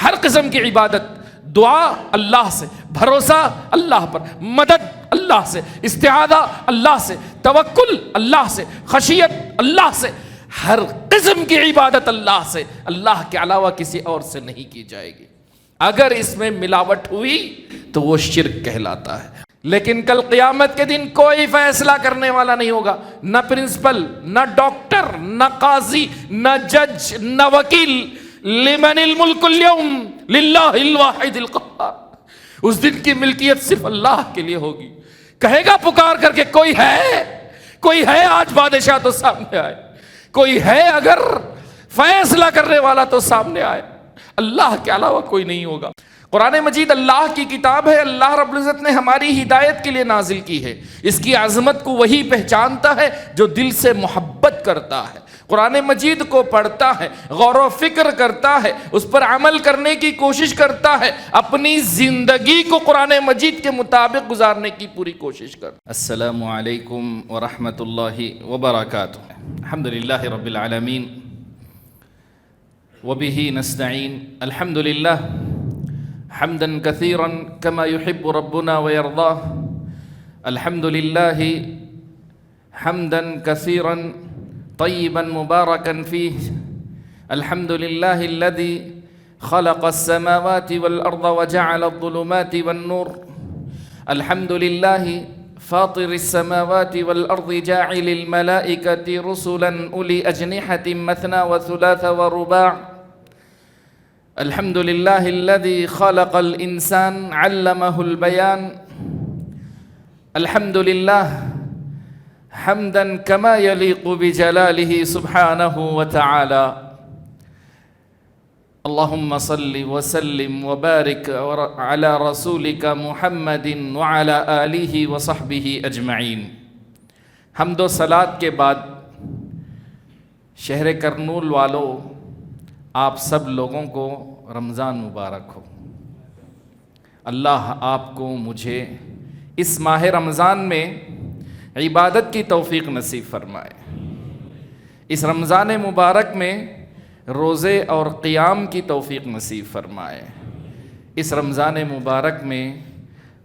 ہر قسم کی عبادت، دعا اللہ سے، بھروسہ اللہ پر، مدد اللہ سے، استعاذہ اللہ سے، توکل اللہ سے، خشیت اللہ سے، ہر قسم کی عبادت اللہ سے، اللہ کے علاوہ کسی اور سے نہیں کی جائے گی۔ اگر اس میں ملاوٹ ہوئی تو وہ شرک کہلاتا ہے۔ لیکن کل قیامت کے دن کوئی فیصلہ کرنے والا نہیں ہوگا، نہ پرنسپل، نہ ڈاکٹر، نہ قاضی، نہ جج، نہ وکیل۔ لمن الملک اليوم للہ الواحد القہار۔ اس دن کی ملکیت صرف اللہ کے لیے ہوگی۔ کہے گا پکار کر کے، کوئی ہے، کوئی ہے آج بادشاہ تو سامنے آئے، کوئی ہے اگر فیصلہ کرنے والا تو سامنے آئے۔ اللہ کے علاوہ کوئی نہیں ہوگا۔ قرآن مجید اللہ کی کتاب ہے، اللہ رب العزت نے ہماری ہدایت کے لیے نازل کی ہے۔ اس کی عظمت کو وہی پہچانتا ہے جو دل سے محبت کرتا ہے، قرآن مجید کو پڑھتا ہے، غور و فکر کرتا ہے، اس پر عمل کرنے کی کوشش کرتا ہے، اپنی زندگی کو قرآن مجید کے مطابق گزارنے کی پوری کوشش کرتا ہے۔ السلام علیکم ورحمۃ اللہ وبرکاتہ۔ الحمدللہ رب العالمین وبه نستعین۔ الحمدللہ حمدا كثيرا كما يحب ربنا ويرضاه۔ الحمد لله حمدا كثيرا طيبا مباركا فيه۔ الحمد لله الذي خلق السماوات والأرض وجعل الظلمات والنور۔ الحمد لله فاطر السماوات والأرض جاعل الملائكة رسلا أولي أجنحة مثنى وثلاث ورباع۔ الحمد لله الذي خلق الإنسان علمه البيان۔ الحمد لله حمدا كما يليق بجلاله سبحانه وتعالى۔ اللهم صل وسلم وبارك على رسولك محمد وعلى آله وصحبه أجمعين۔ حمد و صلاۃ کے بعد شہر کرنول والوں، آپ سب لوگوں کو رمضان مبارک ہو۔ اللہ آپ کو مجھے اس ماہ رمضان میں عبادت کی توفیق نصیب فرمائے۔ اس رمضان مبارک میں روزے اور قیام کی توفیق نصیب فرمائے۔ اس رمضان مبارک میں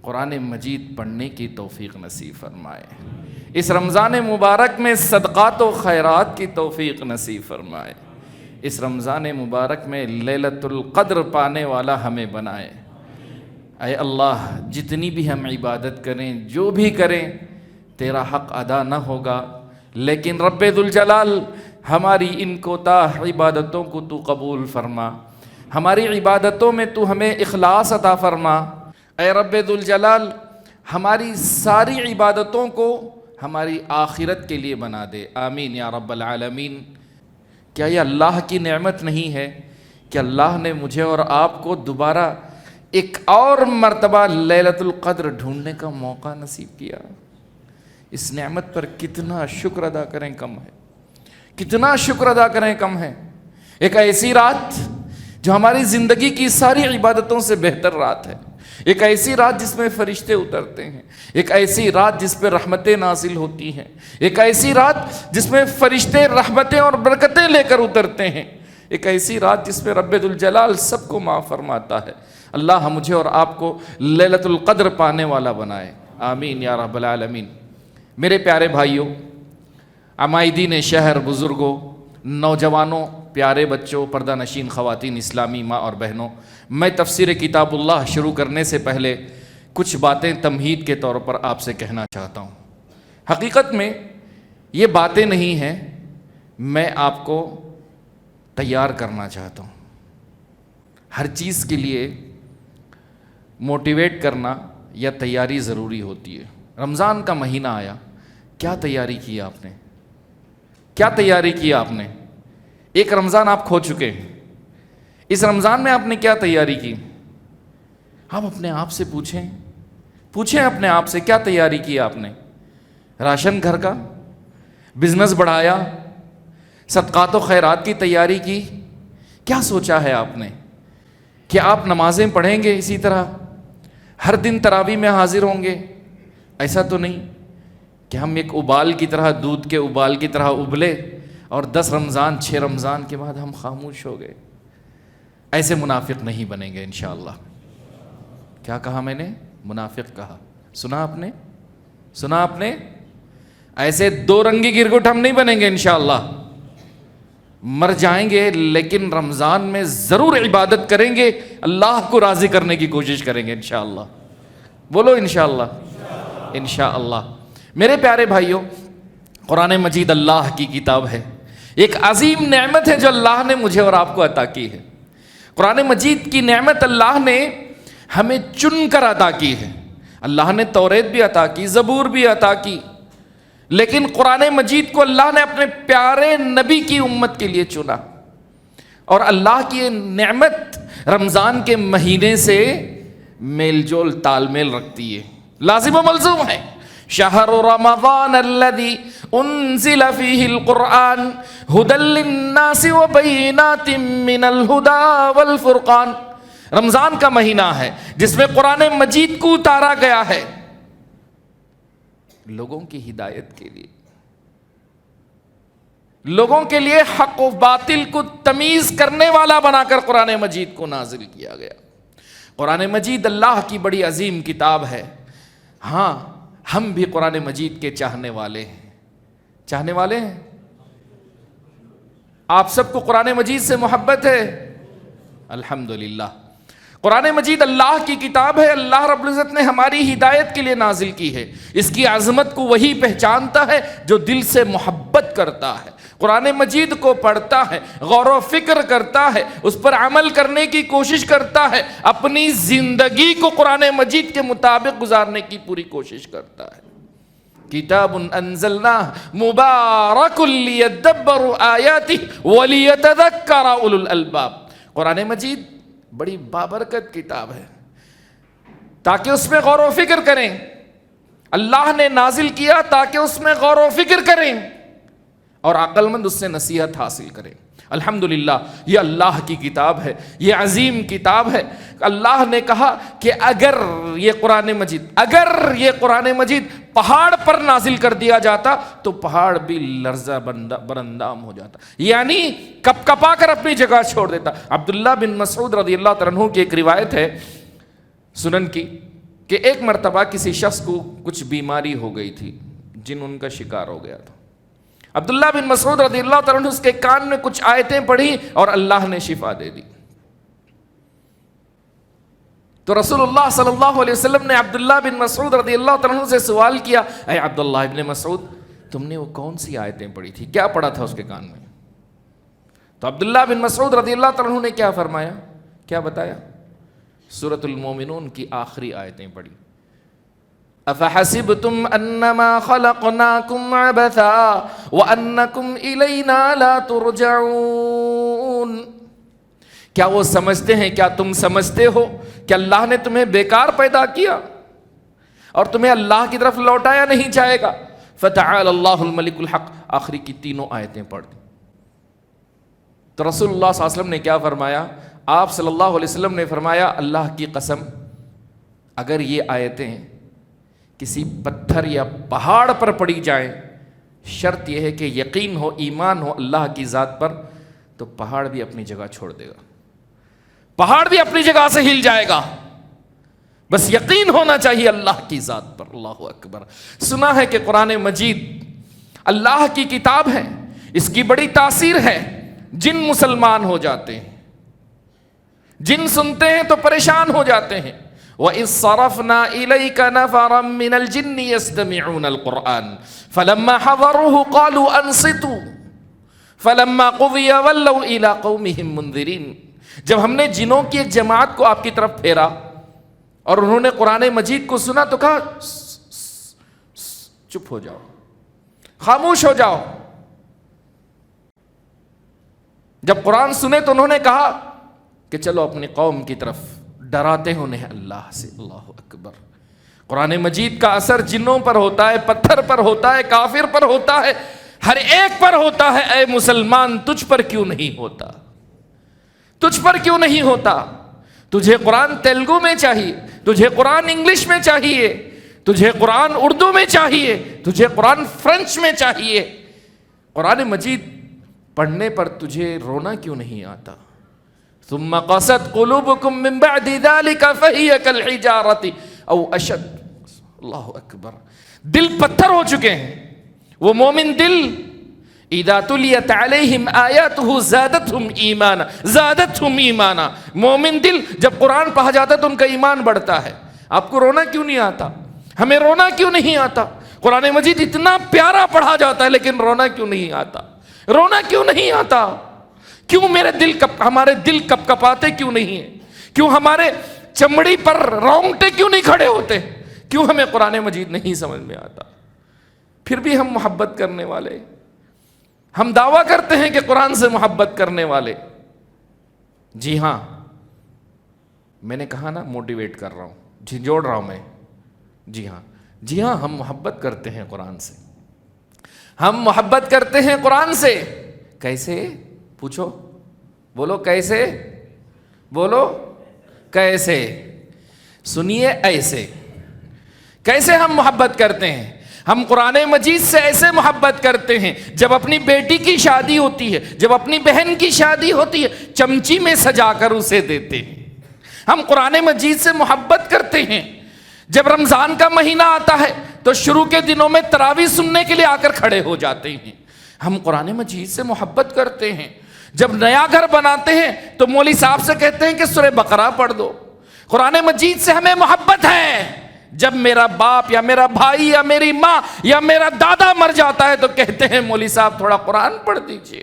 قرآن مجید پڑھنے کی توفیق نصیب فرمائے۔ اس رمضان مبارک میں صدقات و خیرات کی توفیق نصیب فرمائے۔ اس رمضان مبارک میں لیلۃ القدر پانے والا ہمیں بنائے۔ اے اللہ، جتنی بھی ہم عبادت کریں، جو بھی کریں، تیرا حق ادا نہ ہوگا، لیکن رب ذوالجلال ہماری ان کوتاہ عبادتوں کو تو قبول فرما۔ ہماری عبادتوں میں تو ہمیں اخلاص عطا فرما۔ اے رب ذوالجلال، ہماری ساری عبادتوں کو ہماری آخرت کے لیے بنا دے۔ آمین یا رب العالمین۔ کیا یہ اللہ کی نعمت نہیں ہے کہ اللہ نے مجھے اور آپ کو دوبارہ ایک اور مرتبہ لیلۃ القدر ڈھونڈنے کا موقع نصیب کیا؟ اس نعمت پر کتنا شکر ادا کریں کم ہے، کتنا شکر ادا کریں کم ہے۔ ایک ایسی رات جو ہماری زندگی کی ساری عبادتوں سے بہتر رات ہے، ایک ایسی رات جس میں فرشتے اترتے ہیں، ایک ایسی رات جس پہ رحمتیں نازل ہوتی ہیں، ایک ایسی رات جس میں فرشتے رحمتیں اور برکتیں لے کر اترتے ہیں، ایک ایسی رات جس میں رب ذوالجلال سب کو معاف فرماتا ہے۔ اللہ مجھے اور آپ کو لیلۃ القدر پانے والا بنائے۔ آمین یا رب العالمین۔ میرے پیارے بھائیوں، عمائدین شہر، بزرگوں، نوجوانوں، پیارے بچوں، پردہ نشین خواتین، اسلامی ماں اور بہنوں، میں تفسیر کتاب اللہ شروع کرنے سے پہلے کچھ باتیں تمہید کے طور پر آپ سے کہنا چاہتا ہوں۔ حقیقت میں یہ باتیں نہیں ہیں، میں آپ کو تیار کرنا چاہتا ہوں۔ ہر چیز کے لیے موٹیویٹ کرنا یا تیاری ضروری ہوتی ہے۔ رمضان کا مہینہ آیا، کیا تیاری کی آپ نے؟ کیا تیاری کی آپ نے؟ ایک رمضان آپ کھو چکے ہیں، اس رمضان میں آپ نے کیا تیاری کی؟ آپ اپنے آپ سے پوچھیں اپنے آپ سے، کیا تیاری کی آپ نے؟ راشن گھر کا، بزنس بڑھایا، صدقات و خیرات کی تیاری کی؟ کیا سوچا ہے آپ نے؟ کہ آپ نمازیں پڑھیں گے اسی طرح، ہر دن تراویح میں حاضر ہوں گے؟ ایسا تو نہیں کہ ہم ایک ابال کی طرح، دودھ کے ابال کی طرح ابلے اور 10 رمضان 6 رمضان کے بعد ہم خاموش ہو گئے۔ ایسے منافق نہیں بنیں گے انشاءاللہ۔ کیا کہا میں نے؟ منافق کہا۔ سنا آپ نے؟ ایسے دو رنگی گرگٹ ہم نہیں بنیں گے انشاءاللہ۔ مر جائیں گے لیکن رمضان میں ضرور عبادت کریں گے، اللہ کو راضی کرنے کی کوشش کریں گے انشاءاللہ۔ بولو انشاءاللہ، انشاءاللہ۔ میرے پیارے بھائیوں، قرآن مجید اللہ کی کتاب ہے، ایک عظیم نعمت ہے جو اللہ نے مجھے اور آپ کو عطا کی ہے۔ قرآن مجید کی نعمت اللہ نے ہمیں چن کر عطا کی ہے۔ اللہ نے توریت بھی عطا کی، زبور بھی عطا کی، لیکن قرآن مجید کو اللہ نے اپنے پیارے نبی کی امت کے لیے چنا۔ اور اللہ کی یہ نعمت رمضان کے مہینے سے میل جول تال میل رکھتی ہے، لازم و ملزوم ہے۔ شہر رمضان الذی انزل فیہ القرآن ھدی للناس وبینات من الھدی والفرقان۔ رمضان کا مہینہ ہے جس میں قرآن مجید کو اتارا گیا ہے لوگوں کی ہدایت کے لیے، لوگوں کے لیے حق و باطل کو تمیز کرنے والا بنا کر قرآن مجید کو نازل کیا گیا۔ قرآن مجید اللہ کی بڑی عظیم کتاب ہے۔ ہاں، ہم بھی قرآن مجید کے چاہنے والے ہیں۔ آپ سب کو قرآن مجید سے محبت ہے؟ الحمدللہ۔ قرآن مجید اللہ کی کتاب ہے، اللہ رب العزت نے ہماری ہدایت کے لیے نازل کی ہے۔ اس کی عظمت کو وہی پہچانتا ہے جو دل سے محبت کرتا ہے، قرآن مجید کو پڑھتا ہے، غور و فکر کرتا ہے، اس پر عمل کرنے کی کوشش کرتا ہے، اپنی زندگی کو قرآن مجید کے مطابق گزارنے کی پوری کوشش کرتا ہے۔ کتاب انزلناہ مبارک لیدبروا آیاتہ ولیتذکر اولو الالباب۔ قرآن مجید بڑی بابرکت کتاب ہے تاکہ اس میں غور و فکر کریں۔ اللہ نے نازل کیا تاکہ اس میں غور و فکر کریں اور عقل مند اس سے نصیحت حاصل کریں۔ الحمدللہ، یہ اللہ کی کتاب ہے، یہ عظیم کتاب ہے۔ اللہ نے کہا کہ اگر یہ قرآن مجید پہاڑ پر نازل کر دیا جاتا تو پہاڑ بھی لرزہ برندام ہو جاتا، یعنی کپ کپا کر اپنی جگہ چھوڑ دیتا۔ عبداللہ بن مسعود رضی اللہ تعالیٰ عنہ کی ایک روایت ہے سنن کی کہ ایک مرتبہ کسی شخص کو کچھ بیماری ہو گئی تھی، جن ان کا شکار ہو گیا تھا۔ عبداللہ بن مسعود رضی اللہ تعالیٰ عنہ اس کے کان میں کچھ آیتیں پڑھی اور اللہ نے شفا دے دی۔ تو رسول اللہ صلی اللہ علیہ وسلم نے عبداللہ بن مسعود رضی اللہ تعالیٰ عنہ سے سوال کیا، اے عبداللہ ابن مسعود، تم نے وہ کون سی آیتیں پڑھی تھی؟ کیا پڑھا تھا اس کے کان میں؟ تو عبداللہ بن مسعود رضی اللہ تعالیٰ عنہ نے کیا فرمایا، کیا بتایا؟ سورۃ المومنون کی آخری آیتیں پڑھی۔ افحسبتم انما خلقناکم عبثا وانکم الینا لا ترجعون۔ کیا وہ سمجھتے ہیں، کیا تم سمجھتے ہو کہ اللہ نے تمہیں بیکار پیدا کیا اور تمہیں اللہ کی طرف لوٹایا نہیں جائے گا؟ فتعال اللہ الملک الحق، آخری کی تینوں آیتیں پڑھ دی۔ تو رسول اللہ صلی اللہ علیہ وسلم نے کیا فرمایا؟ آپ صلی اللہ علیہ وسلم نے فرمایا، اللہ کی قسم، اگر یہ آیتیں کسی پتھر یا پہاڑ پر پڑی جائیں، شرط یہ ہے کہ یقین ہو، ایمان ہو اللہ کی ذات پر، تو پہاڑ بھی اپنی جگہ چھوڑ دے گا، پہاڑ بھی اپنی جگہ سے ہل جائے گا، بس یقین ہونا چاہیے اللہ کی ذات پر۔ اللہ اکبر۔ سنا ہے کہ قرآن مجید اللہ کی کتاب ہے، اس کی بڑی تاثیر ہے۔ جن مسلمان ہو جاتے ہیں، جن سنتے ہیں تو پریشان ہو جاتے ہیں۔ وَإِذْ صَرَفْنَا إِلَيْكَ نَفَرًا مِّنَ الْجِنِّ يَسْتَمِعُونَ الْقُرْآنَ فَلَمَّا حَضَرُوهُ قَالُوا أَنصِتُوا فَلَمَّا قُضِيَ وَلَّوْا إِلَىٰ قَوْمِهِمْ مُنذِرِينَ۔ جب ہم نے جنوں کی ایک جماعت کو آپ کی طرف پھیرا اور انہوں نے قرآن مجید کو سنا تو کہا چپ ہو جاؤ، خاموش ہو جاؤ۔ جب قرآن سنے تو انہوں نے کہا کہ چلو اپنی قوم کی طرف، ڈراتے ہیں انہیں اللہ سے۔ اللہ اکبر۔ قرآن مجید کا اثر جنوں پر ہوتا ہے، پتھر پر ہوتا ہے، کافر پر ہوتا ہے، ہر ایک پر ہوتا ہے۔ اے مسلمان، تجھ پر کیوں نہیں ہوتا؟ تجھ پر کیوں نہیں ہوتا؟ تجھے قرآن تیلگو میں چاہیے، تجھے قرآن انگلش میں چاہیے، تجھے قرآن اردو میں چاہیے، تجھے قرآن فرینچ میں چاہیے۔ قرآن مجید پڑھنے پر تجھے رونا کیوں نہیں آتا؟ ثم قست قلوبكم من بعد ذلك فهي كالحجارة او اشد. اللہ اکبر. دل پتھر ہو چکے ہیں. وہ مومن دل اذا تلیت علیہم آیاتہ زادتہم ایمانا زادتہم ایمانا. مومن دل جب قرآن پڑھا جاتا ہے تو ان کا ایمان بڑھتا ہے. آپ کو رونا کیوں نہیں آتا؟ ہمیں رونا کیوں نہیں آتا؟ قرآن مجید اتنا پیارا پڑھا جاتا ہے لیکن رونا کیوں نہیں آتا؟ رونا کیوں نہیں آتا؟ کیوں میرے دل ہمارے دل کپ کپاتے کیوں نہیں ہیں؟ کیوں ہمارے چمڑی پر رونگٹے کیوں نہیں کھڑے ہوتے؟ کیوں ہمیں قرآن مجید نہیں سمجھ میں آتا؟ پھر بھی ہم محبت کرنے والے، ہم دعویٰ کرتے ہیں کہ قرآن سے محبت کرنے والے. جی ہاں، میں نے کہا نا موٹیویٹ کر رہا ہوں، جھنجھوڑ رہا ہوں میں. جی ہاں ہم محبت کرتے ہیں قرآن سے. ہم محبت کرتے ہیں قرآن سے. کیسے؟ پوچھو، بولو کیسے، بولو کیسے. سنیے ایسے. کیسے ہم محبت کرتے ہیں؟ ہم قرآن مجید سے ایسے محبت کرتے ہیں جب اپنی بیٹی کی شادی ہوتی ہے، جب اپنی بہن کی شادی ہوتی ہے، چمچی میں سجا کر اسے دیتے ہیں. ہم قرآن مجید سے محبت کرتے ہیں جب رمضان کا مہینہ آتا ہے تو شروع کے دنوں میں تراویح سننے کے لیے آ کر کھڑے ہو جاتے ہیں. ہم قرآن مجید سے محبت کرتے ہیں جب نیا گھر بناتے ہیں تو مولوی صاحب سے کہتے ہیں کہ سورہ بقرہ پڑھ دو. قرآن مجید سے ہمیں محبت ہے جب میرا باپ یا میرا بھائی یا میری ماں یا میرا دادا مر جاتا ہے تو کہتے ہیں مولوی صاحب تھوڑا قرآن پڑھ دیجئے.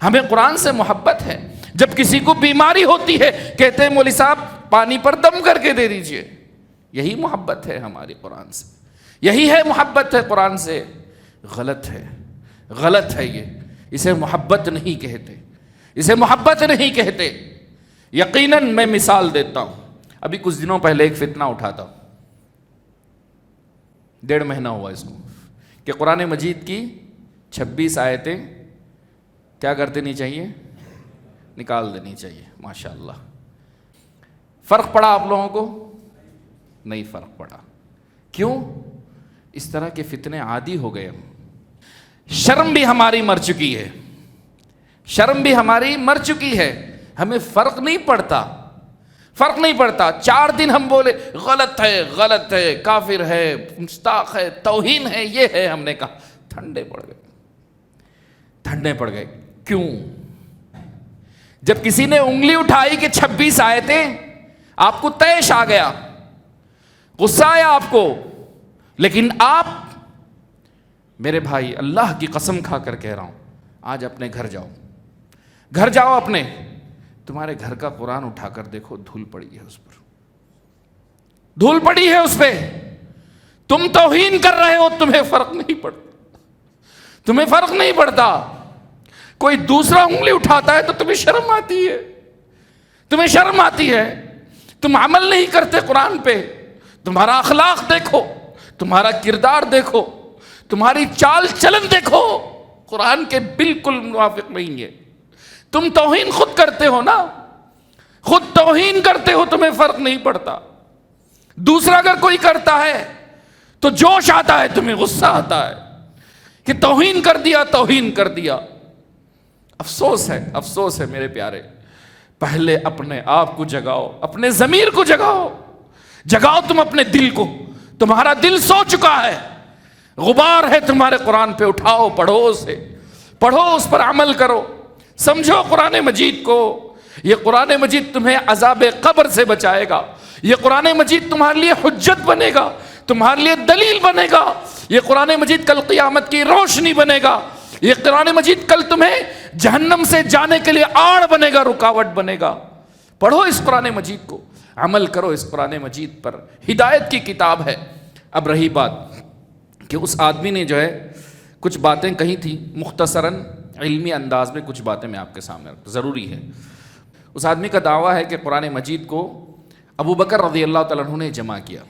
ہمیں قرآن سے محبت ہے جب کسی کو بیماری ہوتی ہے کہتے ہیں مولوی صاحب پانی پر دم کر کے دے دیجئے. یہی محبت ہے ہماری قرآن سے، یہی ہے محبت ہے قرآن سے. غلط ہے، غلط ہے یہ. اسے محبت نہیں کہتے، اسے محبت نہیں کہتے. یقیناً میں مثال دیتا ہوں. ابھی کچھ دنوں پہلے ایک فتنہ اٹھا تھا، 1.5 مہینہ ہوا اس کو، کہ قرآن مجید کی 26 آیتیں کیا کر دینی چاہیے؟ نکال دینی چاہیے. ماشاءاللہ. فرق پڑا آپ لوگوں کو؟ نہیں فرق پڑا. کیوں؟ اس طرح کے فتنے عادی ہو گئے ہم. شرم بھی ہماری مر چکی ہے، شرم بھی ہماری مر چکی ہے. ہمیں فرق نہیں پڑتا، فرق نہیں پڑتا. 4 دن ہم بولے غلط ہے، غلط ہے، کافر ہے، مستاق ہے، توہین ہے، یہ ہے. ہم نے کہا ٹھنڈے پڑ گئے، ٹھنڈے پڑ گئے. کیوں؟ جب کسی نے انگلی اٹھائی کہ 26 آیتیں، آپ کو طیش آ گیا، غصہ آیا آپ کو. لیکن آپ، میرے بھائی اللہ کی قسم کھا کر کہہ رہا ہوں، آج اپنے گھر جاؤ، گھر جاؤ اپنے، تمہارے گھر کا قرآن اٹھا کر دیکھو، دھول پڑی ہے اس پر، دھول پڑی ہے اس پہ. تم توہین کر رہے ہو، تمہیں فرق نہیں پڑتا، تمہیں فرق نہیں پڑتا. کوئی دوسرا انگلی اٹھاتا ہے تو تمہیں شرم آتی ہے، تمہیں شرم آتی ہے. تم عمل نہیں کرتے قرآن پہ. تمہارا اخلاق دیکھو، تمہارا کردار دیکھو، تمہاری چال چلن دیکھو، قرآن کے بالکل موافق نہیں ہے. تم توہین خود کرتے ہو نا، خود توہین کرتے ہو، تمہیں فرق نہیں پڑتا. دوسرا اگر کوئی کرتا ہے تو جوش آتا ہے، تمہیں غصہ آتا ہے کہ توہین کر دیا، توہین کر دیا. افسوس ہے، افسوس ہے میرے پیارے. پہلے اپنے آپ کو جگاؤ، اپنے ضمیر کو جگاؤ، جگاؤ تم اپنے دل کو. تمہارا دل سو چکا ہے، غبار ہے تمہارے قرآن پہ. اٹھاؤ، پڑھو اسے، پڑھو، اس پر عمل کرو. سمجھو قرآن مجید کو. یہ قرآن مجید تمہیں عذاب قبر سے بچائے گا. یہ قرآن مجید تمہارے لیے حجت بنے گا، تمہارے لیے دلیل بنے گا. یہ قرآن مجید کل قیامت کی روشنی بنے گا. یہ قرآن مجید کل تمہیں جہنم سے جانے کے لیے آڑ بنے گا، رکاوٹ بنے گا. پڑھو اس قرآن مجید کو، عمل کرو اس قرآن مجید پر. ہدایت کی کتاب ہے. اب رہی بات کہ اس آدمی نے جو ہے کچھ باتیں کہی تھی، مختصراً علمی انداز میں کچھ باتیں میں آپ کے سامنے رکھتا، ضروری ہے. اس آدمی کا دعویٰ ہے کہ قرآن مجید کو ابو بکر رضی اللہ تعالیٰ عنہ نے جمع کیا.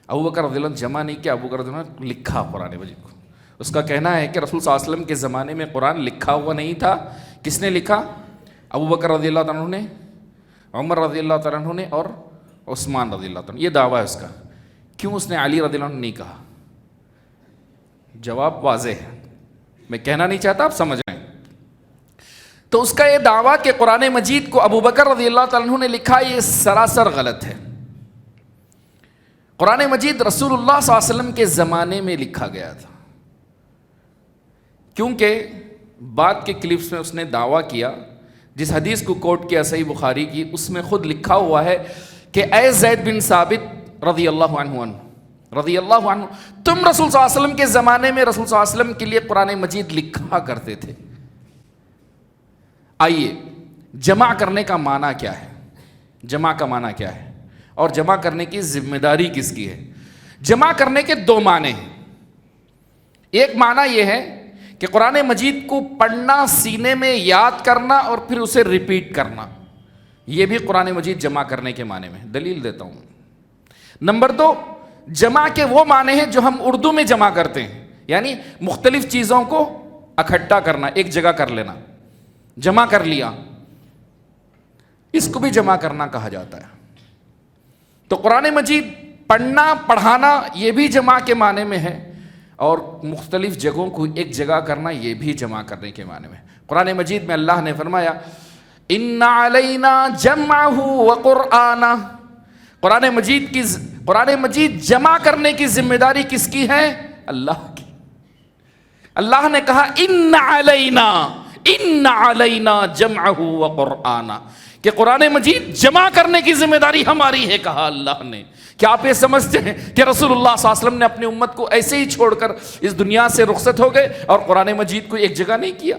ابو بکر رضی اللہ عنہ جمع نہیں کیا، ابو بکر رضی اللہ عنہ نے لکھا قرآن مجید کو. اس کا کہنا ہے کہ رسول صلی اللہ علیہ وسلم کے زمانے میں قرآن لکھا ہوا نہیں تھا. کس نے لکھا؟ ابو بکر رضی اللہ تعالیٰ عنہ نے، عمر رضی اللہ تعالیٰ عنہ نے اور عثمان رضی اللہ تعالیٰ عنہ. یہ دعویٰ ہے اس کا. کیوں اس نے علی رضی اللہ عنہ نہیں کہا؟ جواب واضح ہے، میں کہنا نہیں چاہتا، آپ سمجھ رہے ہیں. تو اس کا یہ دعویٰ کہ قرآن مجید کو ابو بکر رضی اللہ تعالیٰ عنہ نے لکھا، یہ سراسر غلط ہے۔ قرآن مجید رسول اللہ صلی اللہ علیہ وسلم کے زمانے میں لکھا گیا تھا، کیونکہ بعد کے کلپس میں اس نے دعویٰ کیا، جس حدیث کو کوٹ کیا صحیح بخاری کی، اس میں خود لکھا ہوا ہے کہ اے زید بن ثابت رضی اللہ عنہ تم رسول صلی اللہ علیہ وسلم کے زمانے میں رسول صلی اللہ علیہ وسلم کے لیے قرآن مجید لکھا کرتے تھے۔ آئیے جمع کرنے کا معنی کیا ہے، جمع کا معنی کیا ہے، اور جمع کرنے کی ذمہ داری کس کی ہے؟ جمع کرنے کے دو معنی ہیں۔ ایک معنی یہ ہے کہ قرآن مجید کو پڑھنا، سینے میں یاد کرنا اور پھر اسے ریپیٹ کرنا، یہ بھی قرآن مجید جمع کرنے کے معنی میں۔ دلیل دیتا ہوں۔ نمبر دو، جمع کے وہ معنی ہیں جو ہم اردو میں جمع کرتے ہیں، یعنی مختلف چیزوں کو اکٹھا کرنا، ایک جگہ کر لینا، جمع کر لیا، اس کو بھی جمع کرنا کہا جاتا ہے۔ تو قرآن مجید پڑھنا، پڑھانا یہ بھی جمع کے معنی میں ہے، اور مختلف جگہوں کو ایک جگہ کرنا یہ بھی جمع کرنے کے معنی میں۔ قرآن مجید میں اللہ نے فرمایا اِنَّ عَلَيْنَا جَمْعَهُ وَقُرْآنَهُ، قرآن مجید جمع کرنے کی ذمہ داری کس کی ہے؟ اللہ کی۔ اللہ نے کہا اِنَّ عَلَيْنَا جَمْعَهُ وَقُرْآنَهُ، کہ قرآن مجید جمع کرنے کی ذمہ داری ہماری ہے، کہا اللہ نے۔ کیا آپ یہ سمجھتے ہیں کہ رسول اللہ صلی اللہ علیہ وسلم نے اپنی امت کو ایسے ہی چھوڑ کر اس دنیا سے رخصت ہو گئے اور قرآن مجید کو ایک جگہ نہیں کیا؟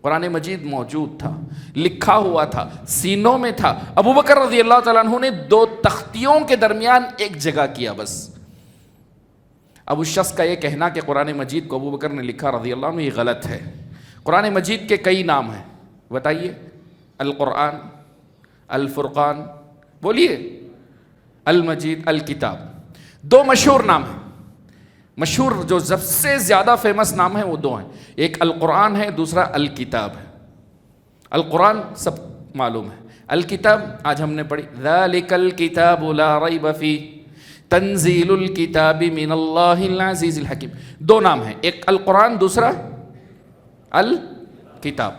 قرآن مجید موجود تھا، لکھا ہوا تھا، سینوں میں تھا۔ ابو بکر رضی اللہ تعالیٰ عنہ نے دو تختیوں کے درمیان ایک جگہ کیا بس۔ اب اس شخص کا یہ کہنا کہ قرآن مجید کو ابو بکر نے لکھا رضی اللہ عنہ، یہ غلط ہے۔ قرآن مجید کے کئی نام ہیں، بتائیے۔ القرآن، الفرقان، بولیے، المجید، الکتاب، دو مشہور نام ہیں۔ مشہور جو سب سے زیادہ فیمس نام ہیں وہ دو ہیں، ایک القرآن ہے، دوسرا الکتاب ہے۔ القرآن سب معلوم ہے، الکتاب آج ہم نے پڑھی، ذالک الکتاب لا ریب فیہ تنزیل الکتاب من اللہ العزیز الحکیم۔ دو نام ہیں، ایک القرآن، دوسرا الکتاب۔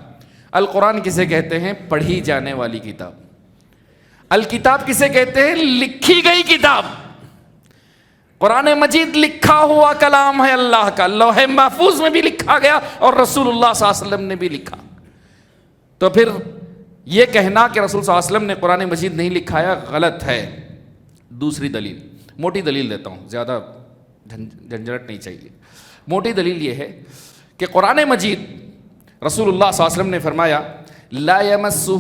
القرآن کسے کہتے ہیں؟ پڑھی جانے والی کتاب۔ الکتاب کسے کہتے ہیں؟ لکھی گئی کتاب۔ قرآن مجید لکھا ہوا کلام ہے اللہ کا، لوح محفوظ میں بھی لکھا گیا اور رسول اللہ صلی اللہ علیہ وسلم نے بھی لکھا۔ تو پھر یہ کہنا کہ رسول صلی اللہ علیہ وسلم نے قرآن مجید نہیں لکھایا غلط ہے۔ دوسری دلیل، موٹی دلیل دیتا ہوں، زیادہ جھنجھٹ نہیں چاہیے۔ موٹی دلیل یہ ہے کہ قرآن مجید رسول اللہ صلی اللہ علیہ وسلم نے فرمایا لا یمسہ،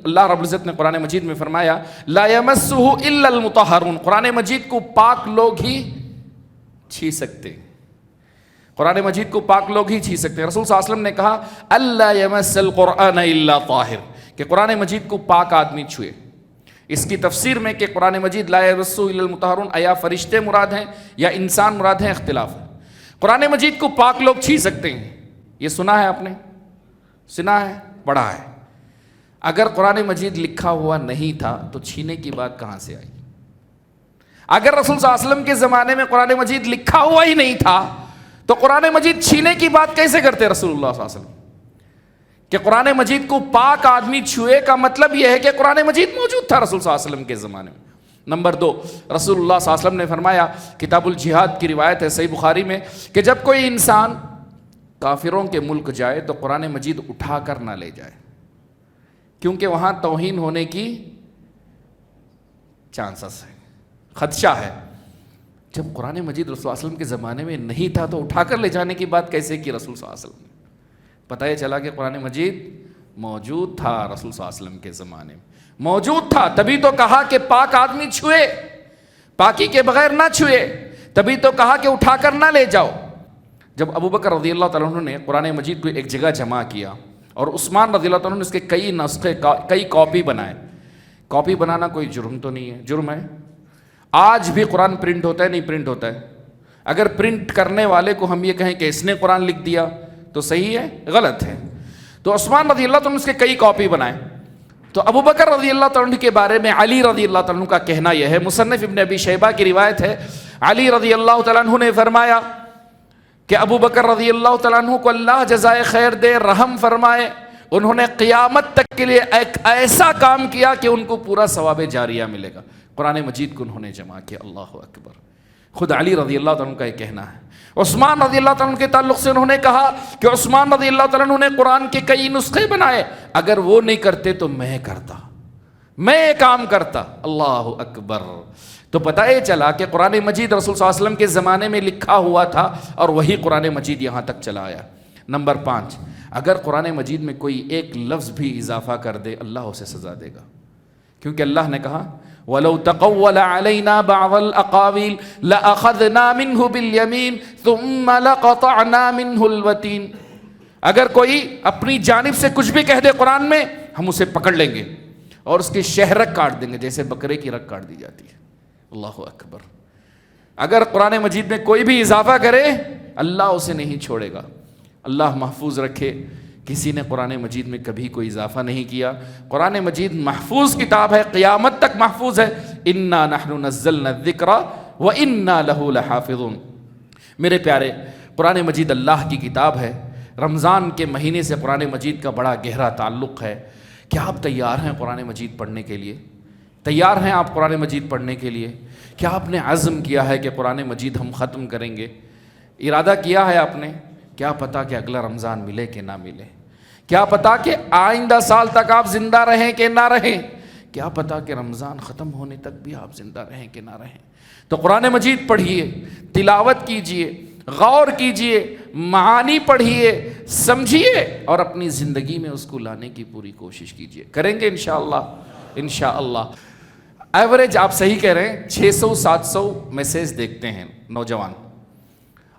اللہ رب العزت نے قرآن مجید میں فرمایا لا یمسہ الا المطہرون، قرآن مجید کو پاک لوگ ہی چھو سکتے، قرآن مجید کو پاک لوگ ہی چھو سکتے۔ رسول صلی اللہ علیہ وسلم نے کہا الا یمس القرآن الا طاہر، کہ قرآن مجید کو پاک آدمی چھوئے۔ اس کی تفسیر میں کہ قرآن مجید لا یمسہ الا المطہرون، یا فرشتے مراد ہیں یا انسان مراد ہیں، اختلاف ہے۔ قرآن مجید کو پاک لوگ چھو سکتے ہیں، یہ سنا ہے آپ نے؟ سنا ہے، پڑھا ہے۔ اگر قرآن مجید لکھا ہوا نہیں تھا تو چھینے کی بات کہاں سے آئی؟ اگر رسول صلی اللہ علیہ وسلم کے زمانے میں قرآن مجید لکھا ہوا ہی نہیں تھا تو قرآن مجید چھینے کی بات کیسے کرتے رسول اللہ صلی اللہ علیہ وسلم؟ کہ قرآن مجید کو پاک آدمی چھوئے کا مطلب یہ ہے کہ قرآن مجید موجود تھا رسول صلی اللہ علیہ وسلم کے زمانے میں۔ نمبر دو، رسول اللہ صلی اللہ علیہ وسلم نے فرمایا، کتاب الجہاد کی روایت ہے صحیح بخاری میں، کہ جب کوئی انسان کافروں کے ملک جائے تو قرآن مجید اٹھا کر نہ لے جائے، کیونکہ وہاں توہین ہونے کی چانسز ہے، خدشہ ہے۔ جب قرآن مجید رسول اللہ علیہ وسلم کے زمانے میں نہیں تھا تو اٹھا کر لے جانے کی بات کیسے کی رسول صلی اللہ علیہ وسلم نے؟ پتہ یہ چلا کہ قرآن مجید موجود تھا، رسول صلی اللہ علیہ وسلم کے زمانے میں موجود تھا، تبھی تو کہا کہ پاک آدمی چھوئے، پاکی کے بغیر نہ چھوئے، تبھی تو کہا کہ اٹھا کر نہ لے جاؤ۔ جب ابو بکر رضی اللہ تعالیٰ عنہ نے قرآن مجید کو ایک جگہ جمع کیا اور عثمان رضی اللہ تعالیٰ عنہ نے اس کے کئی نسخے، کئی کاپی بنائے۔ کاپی بنانا کوئی جرم تو نہیں ہے، جرم ہے۔ آج بھی قرآن پرنٹ ہوتا ہے، نہیں پرنٹ ہوتا ہے؟ اگر پرنٹ کرنے والے کو ہم یہ کہیں کہ اس نے قرآن لکھ دیا تو صحیح ہے؟ غلط ہے۔ تو عثمان رضی اللہ تعالیٰ عنہ نے اس کے کئی کاپی بنائے۔ تو ابو بکر رضی اللہ تعالیٰ عنہ کے بارے میں علی رضی اللہ تعالیٰ عنہ کا کہنا یہ ہے، مصنف ابن ابی شیبہ کی روایت ہے، علی رضی اللہ تعالیٰ عنہ نے فرمایا کہ ابو بکر رضی اللہ تعالیٰ عنہ کو اللہ جزائے خیر دے، رحم فرمائے، انہوں نے قیامت تک کے لیے ایک ایسا کام کیا کہ ان کو پورا ثواب جاریہ ملے گا. قرآن مجید کو انہوں نے جمع کیا. اللہ اکبر. خود علی رضی اللہ تعالیٰ عنہ کا یہ کہنا ہے. عثمان رضی اللہ تعالیٰ عنہ کے تعلق سے انہوں نے کہا کہ عثمان رضی اللہ تعالیٰ عنہ نے قرآن کے کئی نسخے بنائے, اگر وہ نہیں کرتے تو میں کرتا, میں یہ کام کرتا. اللہ اکبر. تو پتہ یہ چلا کہ قرآن مجید رسول صلی اللہ علیہ وسلم کے زمانے میں لکھا ہوا تھا اور وہی قرآن مجید یہاں تک چلا آیا. نمبر 5, اگر قرآن مجید میں کوئی ایک لفظ بھی اضافہ کر دے اللہ اسے سزا دے گا, کیونکہ اللہ نے کہا وَلَوْ تَقَوَّلَ عَلَيْنَا بَعْضَ الْأَقَاوِيلِ لَأَخَذْنَا مِنْهُ بِالْيَمِينِ ثُمَّ لَقَطَعْنَا مِنْهُ الْوَتِينَ. اگر کوئی اپنی جانب سے کچھ بھی کہہ دے قرآن میں, ہم اسے پکڑ لیں گے اور اس کی شہرک کاٹ دیں گے جیسے بکرے کی رگ کاٹ دی جاتی ہے. اللہ اکبر. اگر قرآن مجید میں کوئی بھی اضافہ کرے اللہ اسے نہیں چھوڑے گا. اللہ محفوظ رکھے. کسی نے قرآن مجید میں کبھی کوئی اضافہ نہیں کیا. قرآن مجید محفوظ کتاب ہے, قیامت تک محفوظ ہے. اِنَّا نَحْنُ نَزَّلْنَا الذِّكْرَ وَإِنَّا لَهُ لَحَافِظُونَ. میرے پیارے, قرآن مجید اللہ کی کتاب ہے. رمضان کے مہینے سے قرآن مجید کا بڑا گہرا تعلق ہے. کیا آپ تیار ہیں قرآن مجید پڑھنے کے لیے؟ تیار ہیں آپ قرآن مجید پڑھنے کے لیے؟ کیا آپ نے عزم کیا ہے کہ قرآن مجید ہم ختم کریں گے؟ ارادہ کیا ہے آپ نے؟ کیا پتا کہ اگلا رمضان ملے کہ نہ ملے؟ کیا پتا کہ آئندہ سال تک آپ زندہ رہیں کہ نہ رہیں؟ کیا پتا کہ رمضان ختم ہونے تک بھی آپ زندہ رہیں کہ نہ رہیں؟ تو قرآن مجید پڑھیے, تلاوت کیجئے, غور کیجئے, معانی پڑھیے, سمجھیے اور اپنی زندگی میں اس کو لانے کی پوری کوشش کیجئے. کریں گے انشاءاللہ. انشاءاللہ. ایوریج آپ صحیح کہہ رہے ہیں, 600-700 میسیج دیکھتے ہیں نوجوان.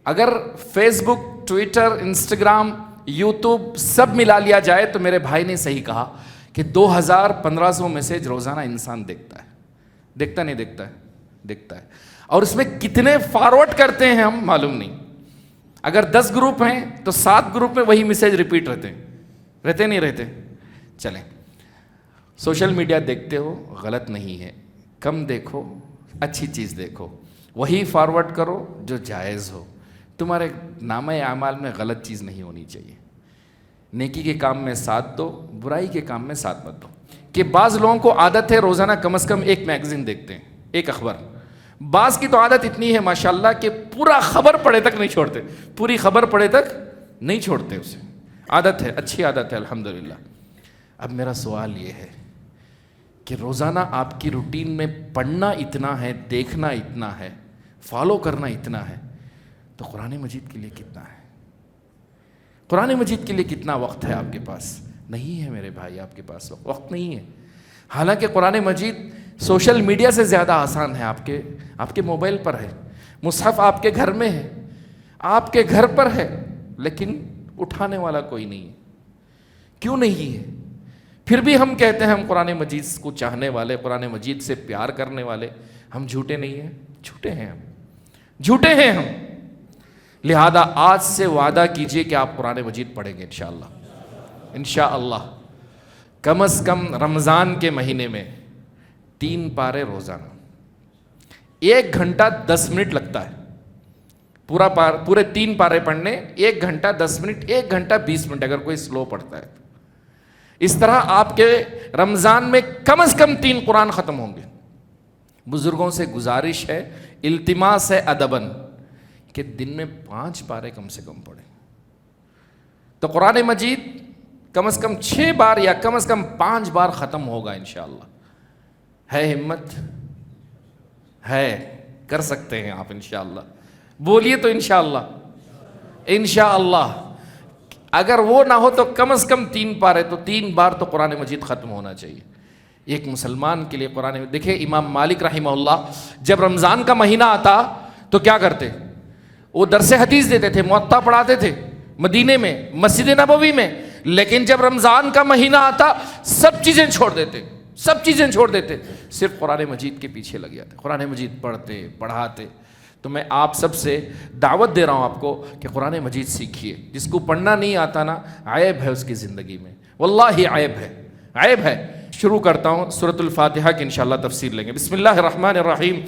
اگر فیس بک, ٹویٹر, انسٹاگرام, یوٹیوب سب ملا لیا جائے تو میرے بھائی نے صحیح کہا کہ 2000-1500 میسیج روزانہ انسان دیکھتا ہے. دیکھتا نہیں دیکھتا ہے؟ دیکھتا ہے. اور اس میں کتنے فارورڈ کرتے ہیں ہم معلوم نہیں. اگر 10 گروپ ہیں تو 7 گروپ میں وہی میسیج ریپیٹ رہتے نہیں رہتے. چلیں, سوشل میڈیا دیکھتے ہو غلط نہیں ہے, کم دیکھو, اچھی چیز دیکھو, وہی فارورڈ کرو جو جائز ہو. تمہارے نامہ اعمال میں غلط چیز نہیں ہونی چاہیے. نیکی کے کام میں ساتھ دو, برائی کے کام میں ساتھ مت دو. کہ بعض لوگوں کو عادت ہے روزانہ کم از کم ایک میگزین دیکھتے ہیں, ایک اخبار. بعض کی تو عادت اتنی ہے ماشاءاللہ کہ پورا خبر پڑھے تک نہیں چھوڑتے, پوری خبر پڑھے تک نہیں چھوڑتے اسے. عادت ہے, اچھی عادت ہے الحمدللہ. اب میرا سوال یہ ہے کہ روزانہ آپ کی روٹین میں پڑھنا اتنا ہے, دیکھنا اتنا ہے, فالو کرنا اتنا ہے, تو قرآن مجید کے لیے کتنا ہے؟ قرآن مجید کے لیے کتنا وقت ہے آپ کے پاس؟ نہیں ہے میرے بھائی, آپ کے پاس وقت نہیں ہے. حالانکہ قرآن مجید سوشل میڈیا سے زیادہ آسان ہے. آپ کے موبائل پر ہے, مصحف آپ کے گھر میں ہے, آپ کے گھر پر ہے, لیکن اٹھانے والا کوئی نہیں ہے. کیوں نہیں ہے؟ پھر بھی ہم کہتے ہیں ہم قرآن مجید کو چاہنے والے, قرآن مجید سے پیار کرنے والے. ہم جھوٹے نہیں ہیں؟ جھوٹے ہیں ہم, جھوٹے ہیں ہم. لہذا آج سے وعدہ کیجئے کہ آپ قرآن مجید پڑھیں گے انشاءاللہ. انشاءاللہ کم از کم رمضان کے مہینے میں 3 پارے روزانہ, 1 گھنٹہ 10 منٹ لگتا ہے پورے 3 پارے پڑھنے. 1 گھنٹہ 10 منٹ, 1 گھنٹہ 20 منٹ اگر کوئی سلو پڑھتا ہے. اس طرح آپ کے رمضان میں کم از کم 3 قرآن ختم ہوں گے. بزرگوں سے گزارش ہے, التماس ہے ادباً, کہ دن میں 5 پارے کم سے کم پڑھیں. تو قرآن مجید کم از کم 6 بار یا کم از کم 5 بار ختم ہوگا انشاءاللہ. ہے ہمت؟ ہے, کر سکتے ہیں آپ انشاءاللہ. بولیے تو انشاءاللہ. انشاءاللہ. اگر وہ نہ ہو تو کم از کم 3 پارے, تو 3 بار تو قرآن مجید ختم ہونا چاہیے ایک مسلمان کے لیے. قرآن دیکھیں, امام مالک رحمہ اللہ جب رمضان کا مہینہ آتا تو کیا کرتے؟ وہ درس حدیث دیتے تھے, موطا پڑھاتے تھے مدینے میں, مسجد نبوی میں. لیکن جب رمضان کا مہینہ آتا سب چیزیں چھوڑ دیتے, صرف قرآن مجید کے پیچھے لگ جاتے, قرآن مجید پڑھتے پڑھاتے. تو میں آپ سب سے دعوت دے رہا ہوں آپ کو کہ قرآن مجید سیکھیے. جس کو پڑھنا نہیں آتا نا, عیب ہے اس کی زندگی میں, واللہ عیب ہے. شروع کرتا ہوں سورۃ الفاتحہ کی انشاءاللہ تفسیر لیں گے. بسم اللہ الرحمن الرحیم.